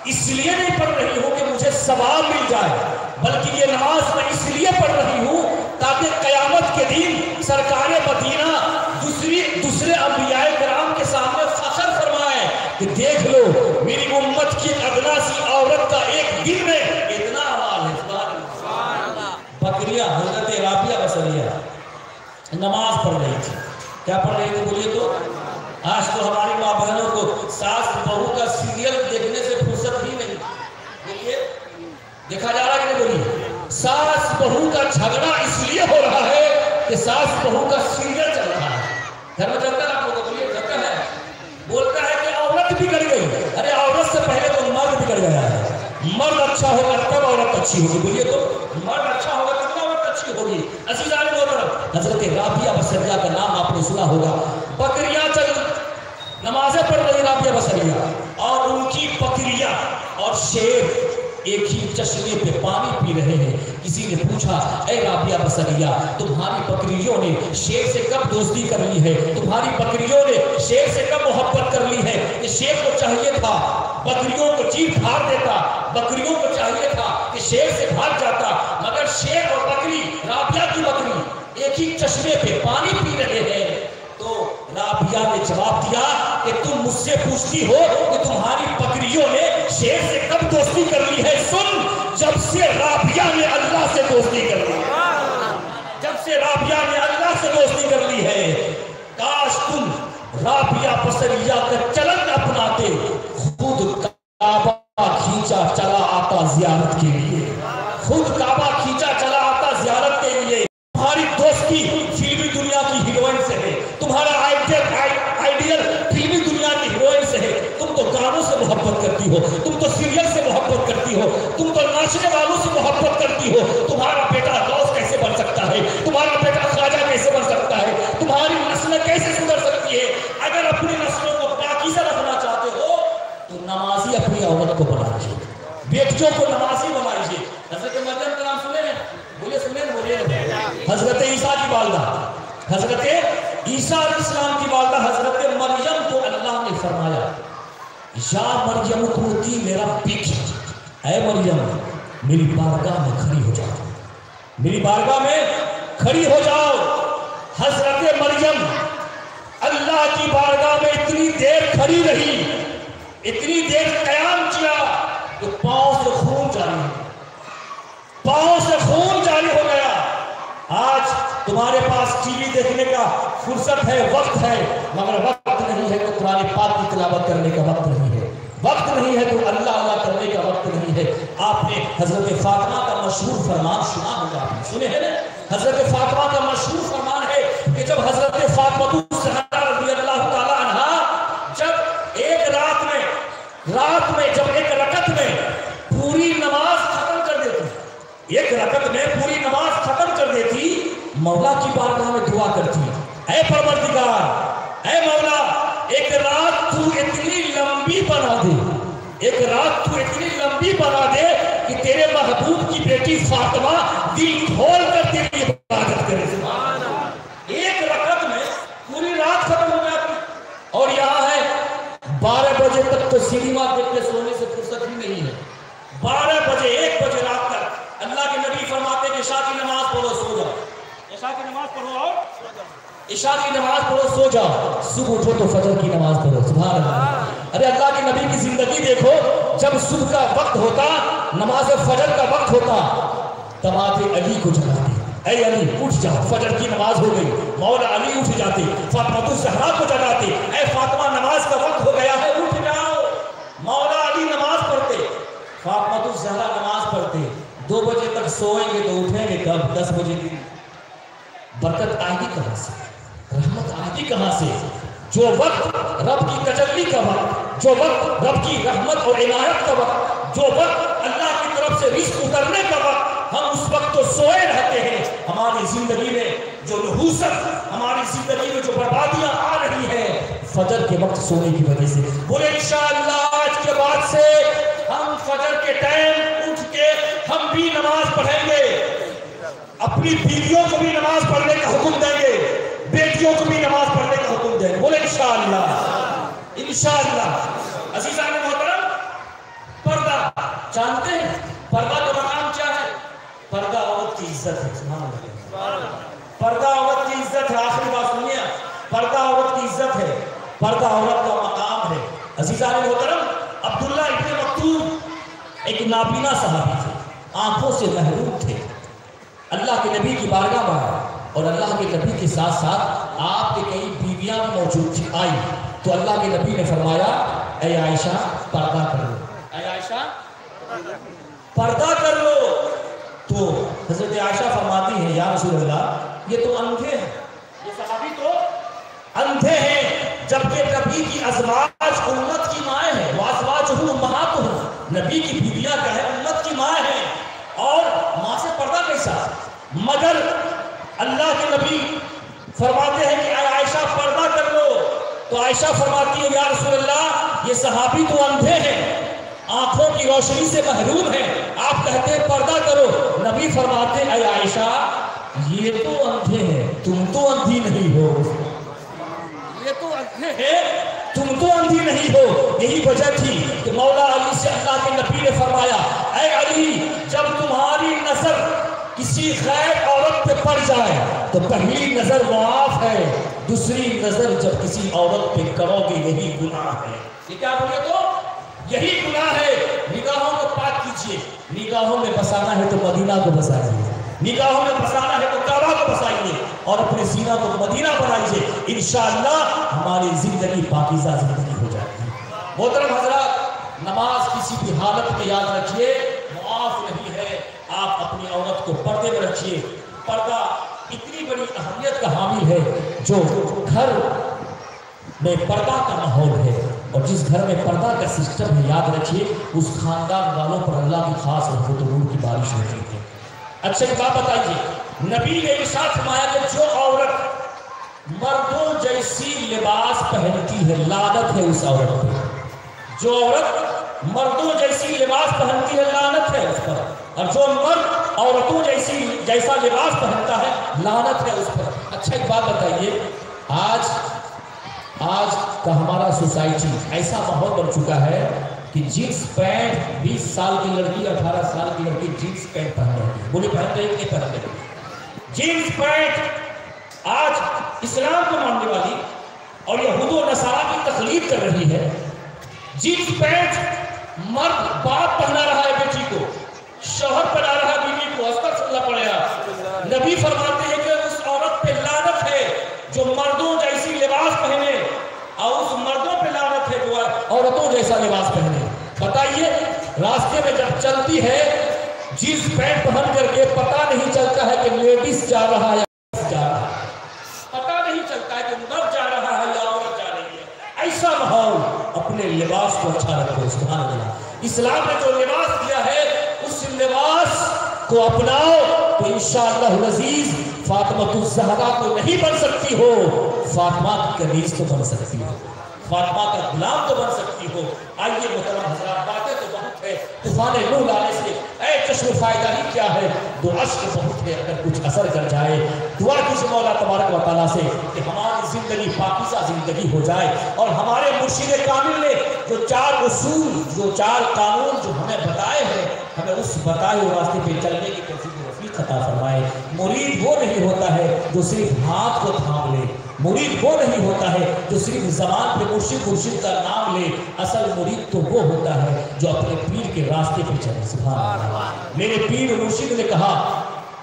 Speaker 1: اس لیے نہیں پڑھ رہی ہوں کہ مجھے ثواب مل جائے، بلکہ یہ نماز میں اس لیے پڑھ رہی ہوں تاکہ قیامت کے دن سرکار مدینہ دوسرے انبیاء کرام کے سامنے فخر فرمائے کہ دیکھ لو میری امت کی ادنا سی عورت کا ایک دن میں اتنا عمال ہے۔ بکریہ حضرت رابعہ بصریہ نماز پڑھ رہی تھی، کیا پڑھ رہی تھی بولیے تو؟ آج تو ہماری ماں بہنوں کو ساس بہو کا سیریل دیکھنے سے فرصت ہی نہیں، بولیے دیکھا جا رہا کہ نہیں؟ بولیے ساس بہو کا جھگڑا اس لیے ہو رہا ہے کہ ساس بہو کا سیریل چل رہا ہے۔ گھر میں چلتا ہے آپ لوگوں کو؟ بولیے چلتا ہے؟ بولتا ہے کہ عورت بگڑ گئی، ارے عورت سے پہلے تو مرد بگڑ گیا ہے۔ مرد اچھا ہوگا تب عورت اچھی ہوگی، بولیے تو مرد اچھا ہوگا تب عورت اچھی ہوگی۔ عزیزان محترم، حضرت رابعہ بصریہ کا نام آپ نے سنا ہوگا، بکریاں چل نمازیں پڑھ رہی رابعہ بصریہ، اور ان کی بکریاں اور شیر ایک ہی چشمے پہ پانی پی رہے ہیں۔ کسی نے پوچھا اے رابعہ بصریہ تمہاری بکریوں نے شیر سے کب دوستی کر لی ہے، تمہاری بکریوں نے شیر سے کب محبت کر لی ہے؟ کہ شیر کو چاہیے تھا بکریوں کو چیخ پھاڑ دیتا، بکریوں کو چاہیے تھا کہ شیر سے بھاگ جاتا، مگر شیر اور بکری، رابعہ کی بکری ایک ہی چشمے پہ پانی پی رہے ہیں۔ تو رابعہ نے جواب دیا کہ تم مجھ سے پوچھتی ہو کہ تمہاری بکریوں نے شیر سے کب دوستی کر لی ہے؟ سن، جب سے رابعہ نے اللہ سے دوستی کر لی ہے، جب سے رابعہ نے اللہ سے دوستی کر لی ہے۔ کاش تم رابعہ بصریہ کا چلن اپناتے، خود کعبہ کھینچا چلا آتا زیارت کے لیے، خود کعبہ کھینچا چلا آتا زیارت کے لیے۔ تمہاری دوستی فلمی دنیا کی ہیروئن سے ہے، تمہارا آئیڈیل فلمی دنیا کی ہیروئن سے ہے۔ تم تو گانوں سے محبت کرتی ہو، تم تو سیریل سے محبت کرتی ہو، تم تو ناچنے والوں سے محبت کرتی ہو۔ تمہارا بیٹا غوث کیسے بن سکتا ہے؟ تمہارا بیٹا خواجہ کیسے بن سکتا ہے؟ تمہاری نسل کیسے سدھر سکتی ہے؟ اگر اپنی نسلوں کو پاکیزہ رکھنا چاہتے ہو تو نمازی اپنی عورت کو بنائیے، بیٹیوں کو نمازی بنائیے۔ حضرت مریم کا نام سنے ہیں؟ بولے سنے ہیں؟ بولے حضرت عیسیٰ کی والدہ، حضرت عیسیٰ علیہ السلام کی والدہ حضرت مریم کو اللہ نے فرمایا یا مریم قوتی میرا بیٹی، اے مریم میری بارگاہ میں کھڑی ہو جاؤ، میری بارگاہ میں کھڑی ہو جاؤ۔ حضرت مریم اللہ کی بارگاہ میں اتنی دیر کھڑی رہی، اتنی دیر قیام کیا کہ پاؤں سے خون جاری ہو، پاؤں سے خون جاری ہو گیا۔ آج تمہارے پاس ٹی وی دیکھنے کا فرصت ہے، وقت ہے، مگر وقت نہیں ہے تو قرآن پاک کی تلاوت کرنے کا وقت نہیں ہے، وقت نہیں ہے تو اللہ اللہ کرنے کا وقت نہیں ہے۔ آپ نے حضرت فاطمہ کا مشہور فرمان سنا ہوگا، آپ نے سنے ہیں نا؟ حضرت فاطمہ کا مشہور فرمان ہے کہ جب حضرت فاطمہ الزہرا رضی اللہ تعالی عنہا جب ایک رات میں جب ایک رکعت میں پوری نماز ختم کر دیتی، ایک رکعت میں پوری نماز ختم کر دیتی، مولا کی بارگاہ میں دعا کرتی، اے پروردگار، اے مولا ایک رات تو اتنی لمبی بنا دے، ایک رات تو اتنی لمبی بنا دے کہ تیرے محبوب کی بیٹی فاطمہ دل کھول کر تیری عبادت کرے۔ سبحان اللہ، وقت عشاء کی نماز پڑھو سو جاؤ، عشاء کی نماز پڑھو اور عشاء کی نماز پڑھو سو جاؤ، صبح اٹھو تو فجر کی نماز پڑھو. سبحان اللہ. ارے اللہ کے نبی کی زندگی دیکھو، جب صبح کا وقت ہوتا، نماز فجر کا وقت ہوتا، داماد علی کو جگاتے، اے علی اٹھ جاؤ فجر کی نماز ہو گئی. مولا علی اٹھ جاتے، فاطمہ الزہرا کو جگاتے، اے فاطمہ نماز کا وقت ہو گیا ہے اٹھ جاؤ. مولا علی نماز پڑھتے، فاطمہ الزہرا نماز پڑھتے. 2 بجے تک سوئیں گے تو اٹھیں گے کب؟ 10 بجے کی برکت آئے گی کہاں سے؟ رحمت آئے گی کہاں سے؟ جو وقت رب کی تجلی کا وقت، جو وقت رب کی رحمت اور عنایت کا وقت، جو وقت اللہ کی طرف سے رزق اترنے کا وقت، ہم اس وقت تو سوئے رہتے ہیں. ہماری زندگی میں جو نحوست، ہماری زندگی میں جو بربادیاں آ رہی ہیں فجر کے وقت سونے کی وجہ سے. بولے انشاءاللہ آج کے بعد سے ہم فجر کے ٹائم اٹھ کے ہم بھی نماز پڑھیں گے، اپنی بیویوں کو بھی نماز پڑھنے کا حکم دیں گے، بیٹیوں کو بھی نماز پڑھنے کا حکم دیں گے. بولے انشاءاللہ انشاءاللہ. عزیزان محترم، پردہ جانتے ہیں پردہ کا مقام کیا ہے؟ پردہ عورت کی عزت ہے. سبحان اللہ. پردہ عورت کی عزت ہے. آخری بات سنیے، پردہ عورت کی عزت ہے، پردہ عورت کا مقام ہے. عزیزان محترم، عبداللہ ابن مکتوم ایک نابینا صحابی تھے، آنکھوں سے محروم تھے. اللہ کے نبی کی بارگاہ میں اور اللہ کے نبی کے ساتھ ساتھ آپ کے کئی بیویاں بھی موجود تھی. آئی تو اللہ کے نبی نے فرمایا اے عائشہ پردہ کر لو، اے عائشہ پردہ کر لو. تو حضرت عائشہ فرماتی ہیں یا رسول اللہ یہ تو اندھے ہیں، یہ صحابی تو اندھے ہیں، جبکہ نبی کی ازواج امت کی مائیں ہیں. وازواجہ امہاتہم، نبی کی بیویاں کیا ہے؟ امت کی ماں ہیں. اور ماں سے پردہ کیسا؟ مگر اللہ کے نبی فرماتے ہیں کہ اے عائشہ پردہ کر لو. تو عائشہ فرماتی ہے یا رسول اللہ یہ صحابی تو اندھے ہیں، آنکھوں کی روشنی سے محروم ہیں، آپ کہتے ہیں پردہ کرو. نبی فرماتے ہیں اے عائشہ یہ تو اندھے ہیں، تم تو اندھی نہیں ہو. یہ تو اندھے ہیں، تم تو اندھی نہیں ہو. یہی وجہ تھی کہ مولا علی سے اللہ کے نبی نے فرمایا اے علی جب تمہاری نظر کسی غیر عورت پہ پڑ جائے تو پہلی نظر معاف ہے، دوسری نظر جب کسی عورت پہ کرو گے یہی گناہ ہے. یہ کیا بولے تو یہی گناہ ہے. نگاہوں کو پاک کیجئے، نگاہوں میں بسانا ہے تو مدینہ کو بسائیے، نگاہوں میں بسانا ہے تو کعبہ کو بسائیے اور اپنے سینہ کو مدینہ بنائیے. انشاءاللہ ہماری زندگی پاکیزہ زندگی ہو جائے گی. محترم حضرات، نماز کسی بھی حالت میں یاد رکھیے معاف نہیں ہے. آپ اپنی عورت کو پردے میں رکھیے. پردہ اتنی بڑی اہمیت کا حامل ہے. جو گھر میں پردہ کا ماحول ہے اور جس گھر میں پردہ کا سسٹم ہے یاد رکھیے اس خاندان والوں پر اللہ کی خاص رحمت و نور کی بارش ہوتی ہے. اچھا ایک بات بتائیے، نبی نے ارشاد فرمایا کہ جو عورت مردوں جیسی لباس پہنتی ہے لعنت ہے اس عورت پہ. جو عورت مردوں جیسی لباس پہنتی ہے لعنت ہے اس پر، اور جو مرد عورتوں جیسا لباس پہنتا ہے لعنت ہے اس پر. اچھا ایک بات بتائیے، آج کا ہمارا سوسائٹی ایسا ماحول بن چکا ہے کہ جینس پینٹ 20 سال کی لڑکی 18 سال کی لڑکی جینس پینٹ پہن رہی ہے. بولے پہن رہی نہیں پہن رہی؟ جینس پینٹ آج اسلام کو ماننے والی اور یہود و نصارہ کی تقلید کر رہی ہے. جینس پینٹ مرد باپ پہنا رہا ہے بیٹی کو، شوہر پہنا رہا ہے بیوی کو. استغفر پڑے آپ. نبی فرماتے ہیں کہ اس عورت پہ لعنت ہے جو مردوں جیسی لباس پہنے اور اس مردوں پہ لعنت ہے جو عورتوں جیسا لباس پہنے. بتائیے راستے میں جب چلتی ہے جینس پینٹ پہن کر کے پتہ نہیں چلتا ہے کہ لیڈیز جا رہا ہے یا جا رہا ہے، پتہ نہیں چلتا ہے کہ مرد جا رہا ہے یا عورت جا رہی ہے. ایسا ماحول، اپنے لباس کو اچھا رکھو. سبحان اللہ. اسلام نے جو لباس دیا ہے اس لباس کو اپناؤ تو انشاءاللہ العزیز فاطمہ الزہرا تو نہیں بن سکتی ہو، فاطمہ کی کنیز تو بن سکتی ہو، فاطمہ کا غلام تو بن سکتی ہو. آئیے محترم حضرات، باتیں تو بہت ہے، طوفان نور آنے سے اے چشم فائدہ ہی کیا ہے، دو اشک بہت ہے اگر کچھ اثر کر جائے. دعا کیجیے مولا تبارک و تعالیٰ سے کہ ہماری زندگی پاکیزہ زندگی ہو جائے اور ہمارے مرشد کامل نے جو 4 اصول، جو 4 قانون جو ہمیں بتائے ہیں، ہمیں اس بتائے ہوئے راستے پہ چلنے کی توفیق توفیق عطا فرمائے۔ مرید وہ نہیں ہوتا ہے جو صرف ہاتھ کو تھام لے، مرید وہ نہیں ہوتا ہے جو صرف زبان پہ مرشد مرشد کا نام لے، اصل مرید تو وہ ہوتا ہے جو اپنے پیر کے راستے پہ چلے۔ سبحان اللہ۔ میرے پیر مرشد نے کہا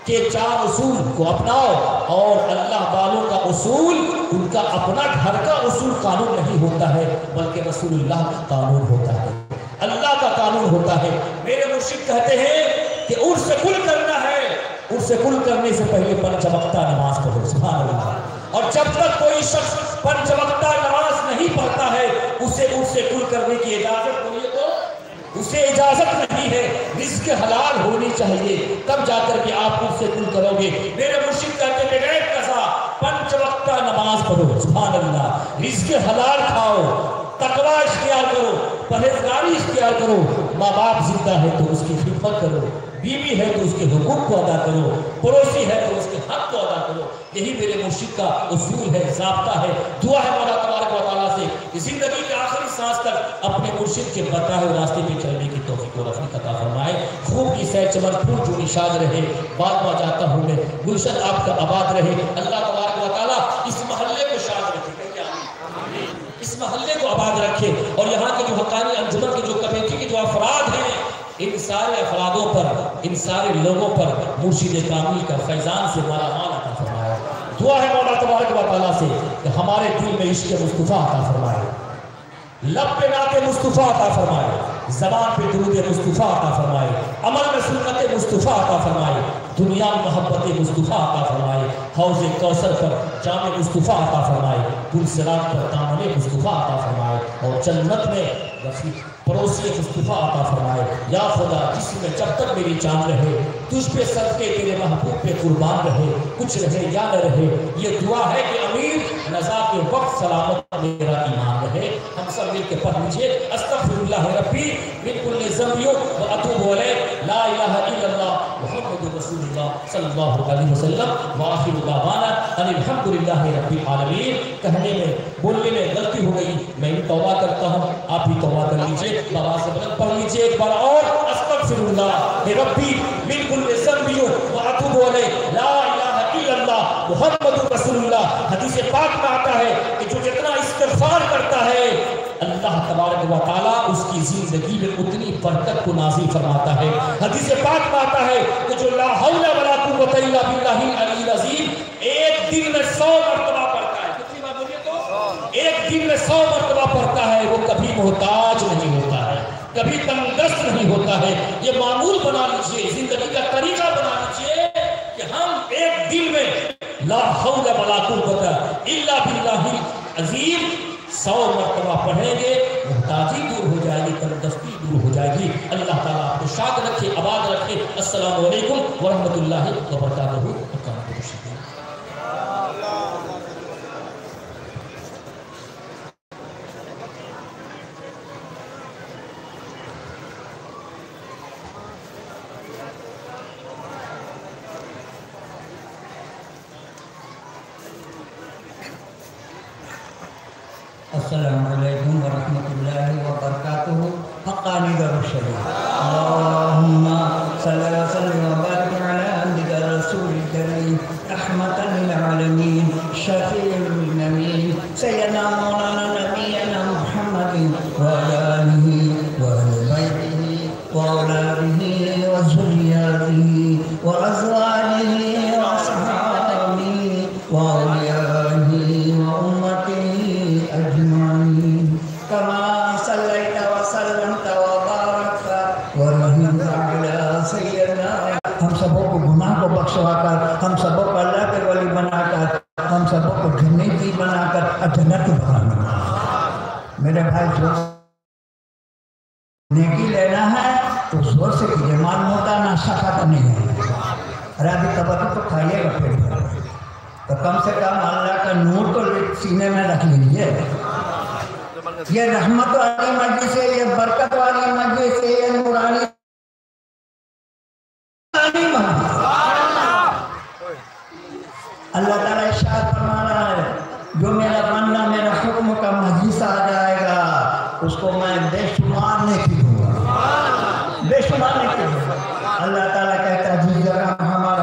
Speaker 1: کہ 4 اصول کو اپناؤ، اور اللہ والوں کا اصول ان کا اپنا گھر کا اصول قانون نہیں ہوتا ہے، بلکہ رسول اللہ کا قانون ہوتا ہے، اللہ کا قانون ہوتا ہے۔ میرے مرشد کہتے ہیں کہ عرس کل کرنا ہے، عرس کل کرنے سے پہلے 5 وقتہ نماز پڑھو۔ سبحان اللہ۔ اور جب تک کوئی شخص 5 وقتہ نماز نہیں پڑھتا ہے اسے عرس کل کرنے کی اجازت نہیں ہے، اسے اجازت نہیں ہے۔ رزق حلال ہونی چاہیے، تب جا کر کے آپ عرس کل کرو گے۔ میرے مرشد کہتے ہیں بغیر قضا 5 وقتہ نماز پڑھو۔ سبحان اللہ۔ رزق حلال کھاؤ، تقوی اختیار کرو، پرہیزگاری اختیار کرو، ماں باپ زندہ ہے تو اس کی خدمت کرو، بیوی ہے تو اس کے حقوق کو ادا کرو، پڑوسی ہے تو اس کے حق کو ادا کرو۔ یہی میرے مرشد کا اصول ہے، ضابطہ ہے۔ دعا ہے مولا تبارک و تعالیٰ سے کہ زندگی کے آخری سانس تک اپنے مرشد کے بتائے ہوئے راستے پہ چلنے کی توفیق و رفیق عطا فرمائے۔ خوب کی سیر چمن پھول جو نشاد رہے، بات میں جاتا ہوں میں، گلشن آپ کا آباد رہے۔ اللہ تبارک و تعالیٰ اس محلے کو شاد رکھے، اس محلے کو آباد رکھے، اور یہاں کے جو حقانی انجمن کے جو کمیٹی کے جو افراد ہیں، ان سارے افرادوں پر، ان سارے لوگوں پر مرشد کامل کا فیضان سے مالا مال عطا فرمائے۔ دعا ہے مولا تبارک و تعالیٰ سے کہ ہمارے دل میں عشق مصطفیٰ عطا فرمائے، لب پہ نعت مصطفیٰ عطا فرمائے، زبان پہ درود مصطفیٰ عطا فرمائے، عمل میں سنت مصطفیٰ عطا فرمائے، دنیا میں محبت مصطفیٰ عطا فرمائے، حوض کوثر پر جام مصطفیٰ عطا فرمائے، پل صراط پر دامن مصطفیٰ عطا فرمائے، اور جنت میں رفیق پڑوسی مصطفیٰ عطا فرمائے۔ یا خدا جس میں جب تک میری جان رہے، تجھ پہ صدقے تیرے محبوب پہ قربان رہے، کچھ رہے یا نہ رہے، یہ دعا ہے کہ امیر نزا کے وقت سلامت میرا ایمان رہے۔ ہم سب مل کے پڑھ لیجئے استغفر اللہ ربی من کل ذنب و اتوب الیہ، لا الہ الا اللہ محمد رسول اللہ صلی اللہ علیہ وسلم، وآخر دعوانا ان الحمد للہ رب العالمین۔ کہنے میں بولنے میں غلطی ہو گئی، میں بھی توبہ کرتا ہوں، آپ بھی توبہ کر لیجئے، بابا سے بلند پڑھ لیجئے ایک بار اور، استغفر اللہ ربی من کل ذنب و اتوب الیہ، لا الہ الا اللہ محمد رسول اللہ۔ حدیث پاک میں آتا ہے کہ جو جتنا استغفار کرتا ہے اللہ تبارک و تعالیٰ اس کی زندگی میں اتنی برکت کو نازل فرماتا ہے۔ حدیث پاک میں آتا ہے کہ جو لا حول ولا قوت الا باللہ العلی العظیم ایک دن میں 100 مرتبہ پڑھتا ہے، کتنی بار بولیے تو ایک دن میں 100 مرتبہ پڑھتا ہے، وہ کبھی محتاج نہیں ہوتا ہے، کبھی تنگدست نہیں ہوتا ہے۔ یہ معمول بنا لیجئے، زندگی کا طریقہ بنا لیجئے کہ ہم ایک دن میں لا حول ولا قوت الا باللہ العظیم 100 مرتبہ پڑھیں گے، محتاجی دور ہو جائے گی، تندرستی دور ہو جائے گی۔ اللہ تعالیٰ آپ کو شاد رکھے، آباد رکھے۔ السلام علیکم ورحمۃ اللہ وبرکاتہ۔
Speaker 2: السلام علیکم ورحمۃ اللہ وبرکاتہ۔ حقانی درود شریف۔ اللہم صلی وسلم وبارک علی عبدک رسول الکریم رحمۃ للعالمین شفیع المذنبین سیدنا مولانا نبینا محمد وعلی آلہ وآل بیتہ وأولاده وذریاتہ وأزواجہ وأصحابہ وأولیائہ وأمتہ أجمعين كما صليت وسلمت وباركت ورحمت على سيدنا۔ ہم سبوں کو گناہ کو بخشوا کر، ہم سبوں کو اللہ کے ولی بنا کر، ہم سبوں کو جنتی بنا کر جنت بنا۔ میرے بھائی جو نیکی لینا ہے تو زور سے کیجیے، معلوم ہوتا نہ شفاعت نہیں ہے۔ ارے ابھی تبادل تو کھائیے گا پیٹ بھر، تو کم سے کم اللہ کا نور تو سینے میں رکھ لیجیے۔ یہ رحمت والی مجلس ہے، یہ برکت والی مجلس ہے، یہ نورانی مجلس۔ اللہ تعالیٰ ارشاد فرما رہا ہے جو میرا بندہ میرا حکم کا مجلس آ جائے گا اس کو میں بے شمار نیکی دوں گا، بے شمار نیکی دوں گا۔ اللہ تعالیٰ کہتا ہے جس جگہ ہمارا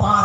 Speaker 2: 5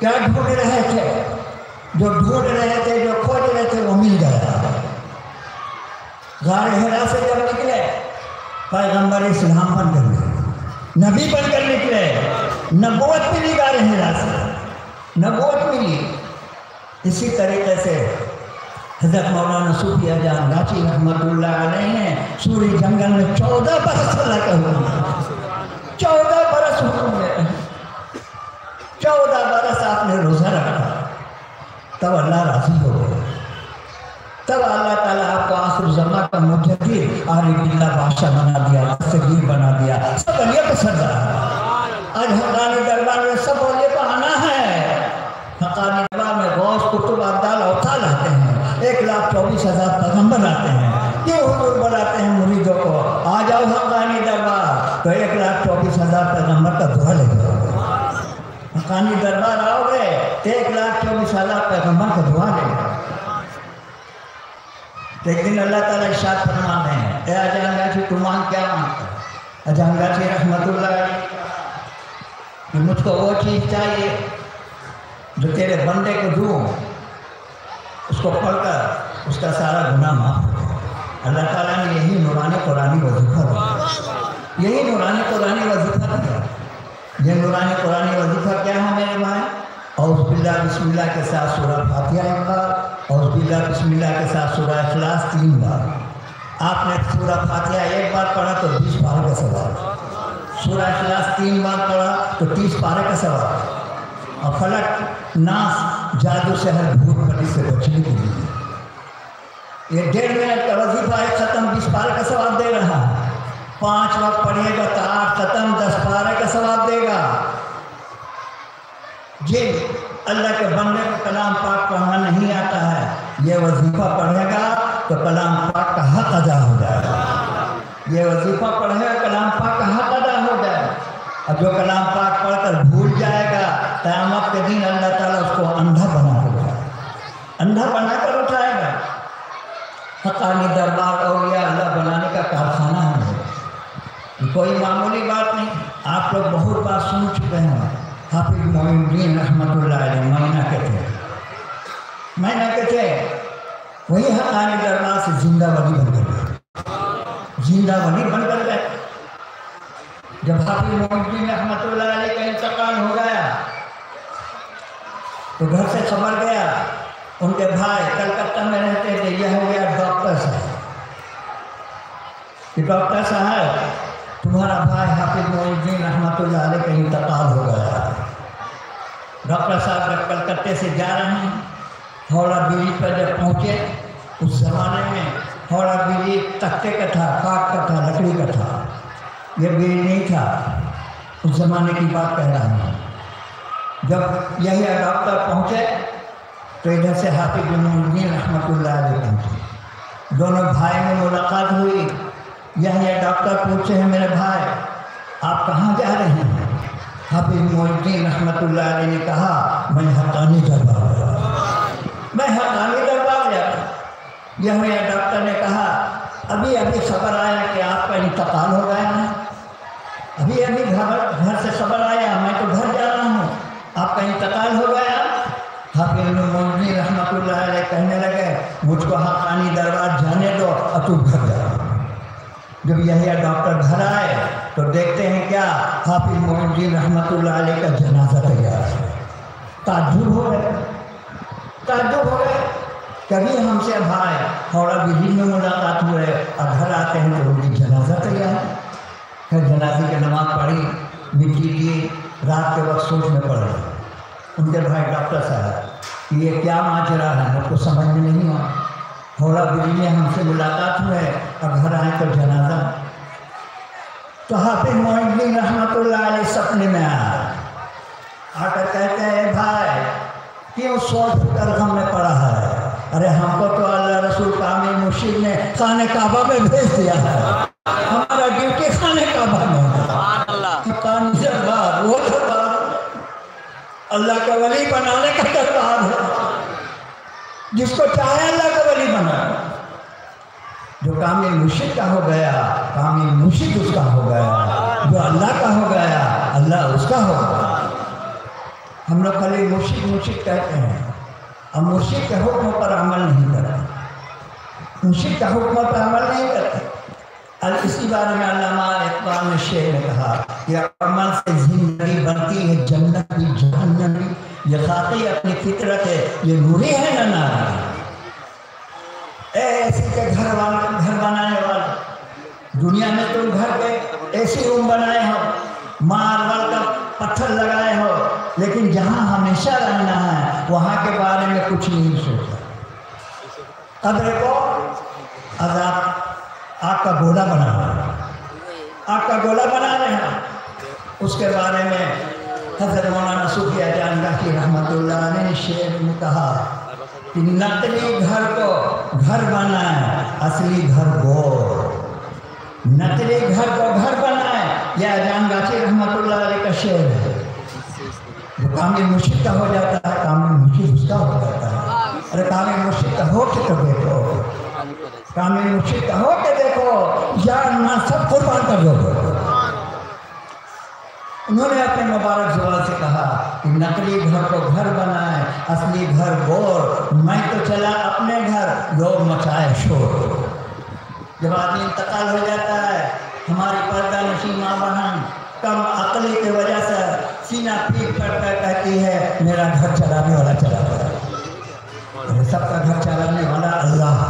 Speaker 2: کیا ڈھونڈ رہے تھے؟ جو ڈھونڈ رہے تھے، جو کھوج رہے تھے، وہ مل گیا۔ غار حرا سے جب نکلے، پیغمبر اسلام بن کر نکلے، نبی بن کر نکلے، نبوت ملی غار حرا سے، نبوت ملی۔ اسی طریقے سے حضرت مولانا صوفیہ جان گاچی رحمۃ اللہ علیہ نے سوری جنگل میں 14 برس اللہ کا حکم دیا، 14 برس حکم دیا، 14 برس آپ نے روزہ رکھا، تب اللہ راضی ہو گئے، تب اللہ تعالیٰ آپ کو آخر زمان کا مجدد عارف باللہ بادشاہ بنا دیا، دستگیر بنا دیا، سب علیہ کو سردار۔ آج حقانی دربار میں سب علیہ کو آنا ہے۔ حقانی دربار میں غوث قطب ابدال اوتال آتے ہیں، 1,24,000 پیغمبر آتے ہیں۔ کیوں حضور بلاتے ہیں مریدوں کو؟ آ جاؤ حقانی دربار، تو 1,24,000 پیغمبر کا دعا لے جاؤ۔ حقانی دربار آؤ گے تو 1,24,000 پیغمبر کا دعا لے جاؤ۔ ایک دن اللہ تعالیٰ ارشاد فرماتے ہیں، اے اجان گاچھی تو مانگ کیا مانگتا ہے؟ اجان گاچھی رحمت اللہ علیہ کہ مجھ کو وہ چیز چاہیے جو تیرے بندے کو دوں، اس کو پڑھ کر اس کا سارا گناہ معاف ہو۔ اللہ تعالیٰ نے یہی نورانی قرآنی وظیفہ دیا، یہی نورانی قرآنی وظیفہ دیا۔ یہ نورانی قرآنی وظیفہ کیا ہے میرے بھائی؟ اعوذ باللہ بسم اللہ کے ساتھ سورہ فاتحہ ایک بار، اعوذ باللہ بسم اللہ کے ساتھ سورہ اخلاص 3 بار۔ آپ نے سورہ فاتحہ ایک بار پڑھا تو 20 پارے کا ثواب، سورہ اخلاص 3 بار پڑھا تو 30 پارے کا ثواب، اور فلک ناس جادو سحر بھوت پری سے بچنے کے لیے یہ 1.5 منٹ کا وظیفہ ایک ختم 20 پارے کا ثواب دے رہا ہے۔ 5 وقت پڑھیے گا تو 8 ختم 10 پارے کا ثواب دے گا۔ جن اللہ کے بندے کو کلام پاک پڑھنا نہیں آتا ہے، یہ وظیفہ پڑھے گا تو کلام پاک کا حق ادا ہو جائے گا۔ یہ وظیفہ پڑھے گا کلام پاک کا حق ادا ہو جائے گا۔ اب جو کلام پاک پڑھ کر بھول جائے گا، قیامت کے دن اللہ تعالیٰ اس کو اندھا بنا کر اٹھائے گا، اندھا بنا کر اٹھائے گا۔ حقانی دربار اولیاء اللہ بنانے کا کارخانہ ہے، یہ کوئی معمولی بات نہیں۔ آپ لوگ بہت بات سن چکے ہیں۔ حافظ معین الدین رحمۃ اللہ علیہ مائنہ کے تھے، وہی حقانی دربار سے زندہ ولی بن کر گئے، زندہ ولی بن کر گئے۔ جب حافظ معین الدین رحمۃ اللہ علیہ کا انتقال ہو گیا تو گھر سے خبر گیا، ان کے بھائی کلکتہ میں رہتے تھے، یہ ہو گیا ڈاکٹر صاحب کہ ڈاکٹر صاحب تمہارا بھائی حافظ معین الدین رحمۃ اللہ علیہ کا انتقال ہو گیا۔ ڈاکٹر صاحب جب کلکتے سے جا رہے ہیں، ہاوڑہ برج پر جب پہنچے، اس زمانے میں ہاوڑہ برج تختے کا تھا، کاٹ کا تھا، لکڑی کا تھا، یہ برج نہیں تھا، اس زمانے کی بات کہہ رہا ہوں۔ جب یہی ڈاکٹر پہنچے تو ادھر سے حافظ معین الدین رحمۃ اللہ علیہ پہنچے، دونوں بھائی میں ملاقات ہوئی۔ یہی ڈاکٹر پوچھے ہیں میرے بھائی آپ کہاں جا رہے ہیں؟ حافظ معین الدین رحمۃ اللہ علیہ نے کہا میں حقانی دربار گیا، میں حقانی دربار گیا۔ یہی ڈاکٹر نے کہا ابھی خبر آیا کہ آپ کا انتقال ہو گیا ہے، ابھی گھر سے خبر آیا، میں تو گھر جا رہا ہوں، آپ کا انتقال ہو گیا۔ حافظ معین الدین رحمۃ اللہ علیہ کہنے لگے مجھ کو حقانی دربار جانے دو اور تو گھر جا۔ جب یحییٰ ڈاکٹر گھر آئے تو دیکھتے ہیں کیا، حافظ معین الدین رحمۃ اللہ علیہ کا جنازہ تیار ہے۔ تعجب ہو گئے، تعجب ہو گئے، کبھی ہم سے بھائی ہاوڑہ برج میں ملاقات ہوئے اور گھر آتے ہیں تو ان کی جنازہ تیار ہے۔ پھر جنازے کی نماز پڑھی، مٹی دی، رات کے وقت سوچ میں پڑ گئے ان کے بھائی ڈاکٹر صاحب یہ کیا ماجرا ہے، مجھ کو سمجھ میں نہیں آیا۔ ہاوڑہ برج میں ہم سے ملاقات ہوئے اور گھر آئے تو جنازہ۔ تو حافظ معین الدین رحمۃ اللہ علیہ سپنے میں آ کر کہتے ہیں بھائی کیوں سوچ کر غم میں پڑا ہے؟ ارے ہم کو تو اللہ رسول کامل مرشد نے خانہ کعبہ میں بھیج دیا ہے، ہمارا ڈیوٹی خانہ کعبہ میں ہے۔ حقانی دربار وہ دربار اللہ کا ولی بنانے کا دربار ہے، جس کو چاہے اللہ کا ولی بنا۔ جو کامل مرشد کا ہو گیا کامل مرشد اس کا ہو گیا، جو اللہ کا ہو گیا اللہ اس کا ہو گیا۔ ہم لوگ خالی مرشد مرشد کہتے ہیں، اب مرشد کے حکم پر عمل نہیں کرتے، مرشد کا حکم پر عمل نہیں کرتے۔ اسی بارے میں علامہ اقبال نے شعر میں کہا کہ عمل سے زندگی بنتی ہے جنت بھی جہنم بھی، یہ خاطی اپنی فطرت ہے، یہ نوری ہے نہ ناری۔ ایسی کے گھر بنانے والا، دنیا میں تم گھر کے ایسی روم بنائے ہو، ماربل کا پتھر لگائے ہو، لیکن جہاں ہمیشہ رہنا ہے وہاں کے بارے میں کچھ نہیں سوچا۔ قبر کو عذاب آگ کا گولا بنا رہے ہیں، آگ کا گولا بنا رہے ہیں، اس کے بارے میں حضرت مولانا صوفی جان گاہی رحمۃ اللہ علیہ نے شعر میں کہا کہ نقلی گھر کو گھر بنائے اصلی گھر گور، نقلی گھر کو گھر بنائے، یہ جان گاہی رحمۃ اللہ علیہ کا شعر ہے۔ جو کامل مرشد کا ہو جاتا ہے کامل مرشد اس کا ہو جاتا ہے۔ ارے کامل مرشد کا ہو کے تو دیکھو، کامل مرشد کا ہو کے دیکھو، جان مال سب قربان کر دو۔ انہوں نے اپنے مبارک زبان سے کہا کہ نقلی گھر کو گھر بنائے اصلی گھر گور، میں تو چلا اپنے گھر لوگ مچائے شور۔ جب آدمی انتقال ہو جاتا ہے، ہماری پردہ نشین ماں بہن کم عقلی کی وجہ سے سینہ پیٹ کر کہتی ہے میرا گھر چلانے والا چلا گیا۔ سب کا گھر چلانے والا اللہ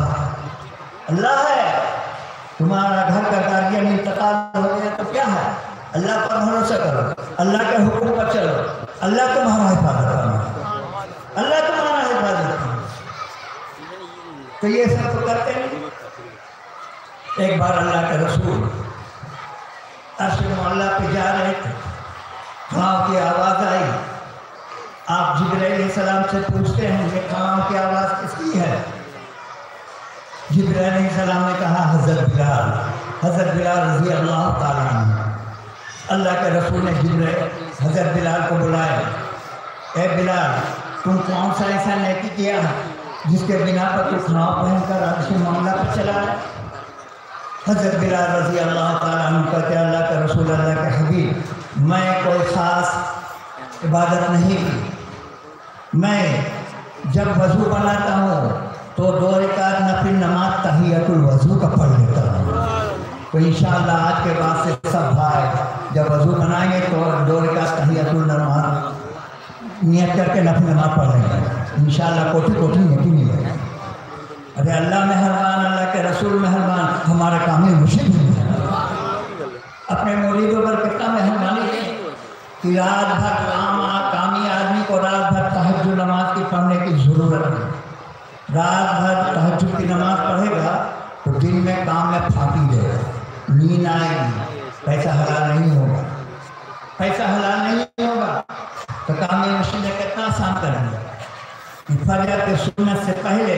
Speaker 2: ہے۔ تمہارا گھر کا گارڈین انتقال ہو گیا تو کیا ہے؟ اللہ پر بھروسہ کرو، اللہ کے حکم پر چلو، اللہ تمہارا حفاظت کرنا، اللہ تمہارا حفاظت کرنا۔ تو یہ سب تو کرتے نہیں۔ ایک بار اللہ کے رسول عرش معلیٰ پہ جا رہے تھے، کھاؤ کی آواز آئی۔ آپ جبرائیل علیہ السلام سے پوچھتے ہیں یہ کھاؤ کی آواز کس کی ہے؟ جبرائیل علیہ السلام نے کہا حضرت بلال رضی اللہ تعالیٰ عنہ۔ اللہ کے رسول نے حضرت بلال کو بلایا، اے بلال تم کون سا ایسا نیکی کیا جس کے بنا پر تو کھاؤ پہن کر عرش معلیٰ پر چلا ہے؟ حضرت بلال رضی اللہ تعالیٰ عنہ کہتے ہیں اللہ کے رسول اللہ کے حبیب میں کوئی خاص عبادت نہیں کی، میں جب وضو بناتا ہوں تو 2 رکعت نفل نماز تحیۃ الوضو کا پڑھ لیتا ہوں۔ تو انشاءاللہ آج کے بعد سے سب بھائی جب وضو بنائیں گے تو 2 رکعت تحیۃ النماز نیت کر کے نفل نماز پڑھ لیں گے، انشاءاللہ کوٹھی نیکی نہیں لگے۔ ارے اللہ مہربان، اللہ کے رسول مہربان، ہمارا کامل مرشد ہے، اپنے مریدوں پر کتنا مہربانی ہے کہ رات بھر کامی آدمی کو رات بھر تہجد نماز کی پڑھنے کی ضرورت ہے۔ رات بھر تہجد کی نماز پڑھے گا تو دن میں کام میں پھاٹی دے گا، نیند آئے گی، پیسہ حلال نہیں ہوگا، پیسہ حلال نہیں ہوگا تو کامل مرشد نے کتنا آسان کر دیا۔ فجر کے سنت سے پہلے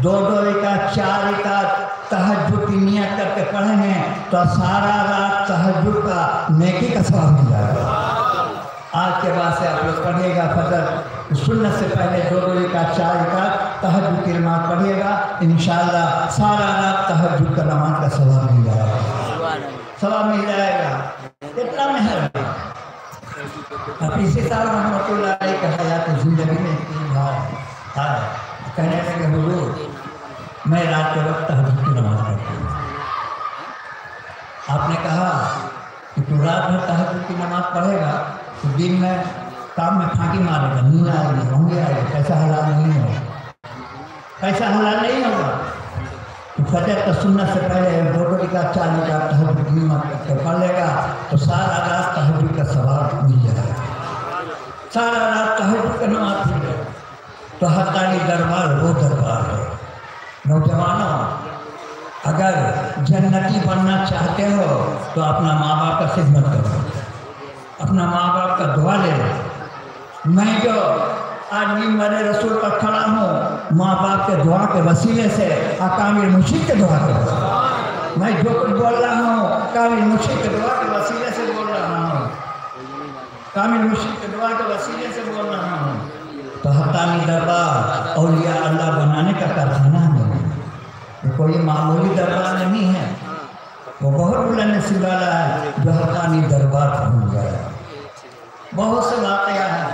Speaker 2: 2 رکعت 4 رکعت تہجد کی نیت کر کے پڑھیں گے تو سارا رات تہجد کا نیکی کا ثواب مل جائے گا۔ آج کے بعد سے آپ لوگ پڑھیے گا فجر سنت سے پہلے 2 رکعت 4 رکعت تہجد کی نماز پڑھیے گا، انشاءاللہ سارا رات تہجد کا نماز کا ثواب مل جائے گا، ثواب مل جائے گا۔ اتنا مہربان۔ اب اسی طرح رحمۃ اللہ علیہ کا حیات زندگی میں 3 بار کہنے لگے حضور میں رات کے وقت تہجد کی نماز پڑھتا ہوں۔ آپ نے کہا کہ تو رات میں تہجد کی نماز پڑھے گا تو دن میں کام میں پھانکی مارے گا، نیند آئے گی، ہونگے آئے گی، پیسہ حلال نہیں ہوگا، پیسہ حلال نہیں ہوگا۔ تو فجر کا سنت سے پہلے 2 رکعت 4 رکعت تہجد کی نماز پڑھ لے گا تو سارا رات تہجد کا ثواب مل جائے گا، سارا رات تہجد کا نماز پڑھ لے گا۔ تو حقانی دربار وہ دربار ہے۔ نوجوانوں اگر جنتی بننا چاہتے ہو تو اپنا ماں باپ کا خدمت کرو، اپنا ماں باپ کا دعا لے لو۔ میں جو آج منبر رسول پر کھڑا ہوں ماں باپ کے دعا کے وسیلے سے کامل مرشد کے دعا کے وسیلے، میں جو کچھ بول رہا ہوں کامل مرشد کے دعا کے وسیلے سے بول رہا ہوں، کامل مرشد کے دعا کے وسیلے سے بول رہا ہوں۔ تو حقانی دربار اولیاء اللہ بنانے کا کارخانہ ہے، یہ کوئی معمولی دربار نہیں ہے، وہ بہت بلند نصیب والا ہے جو حقانی دربار پہنچ گیا۔ بہت سے واقعہ ہیں،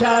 Speaker 2: 4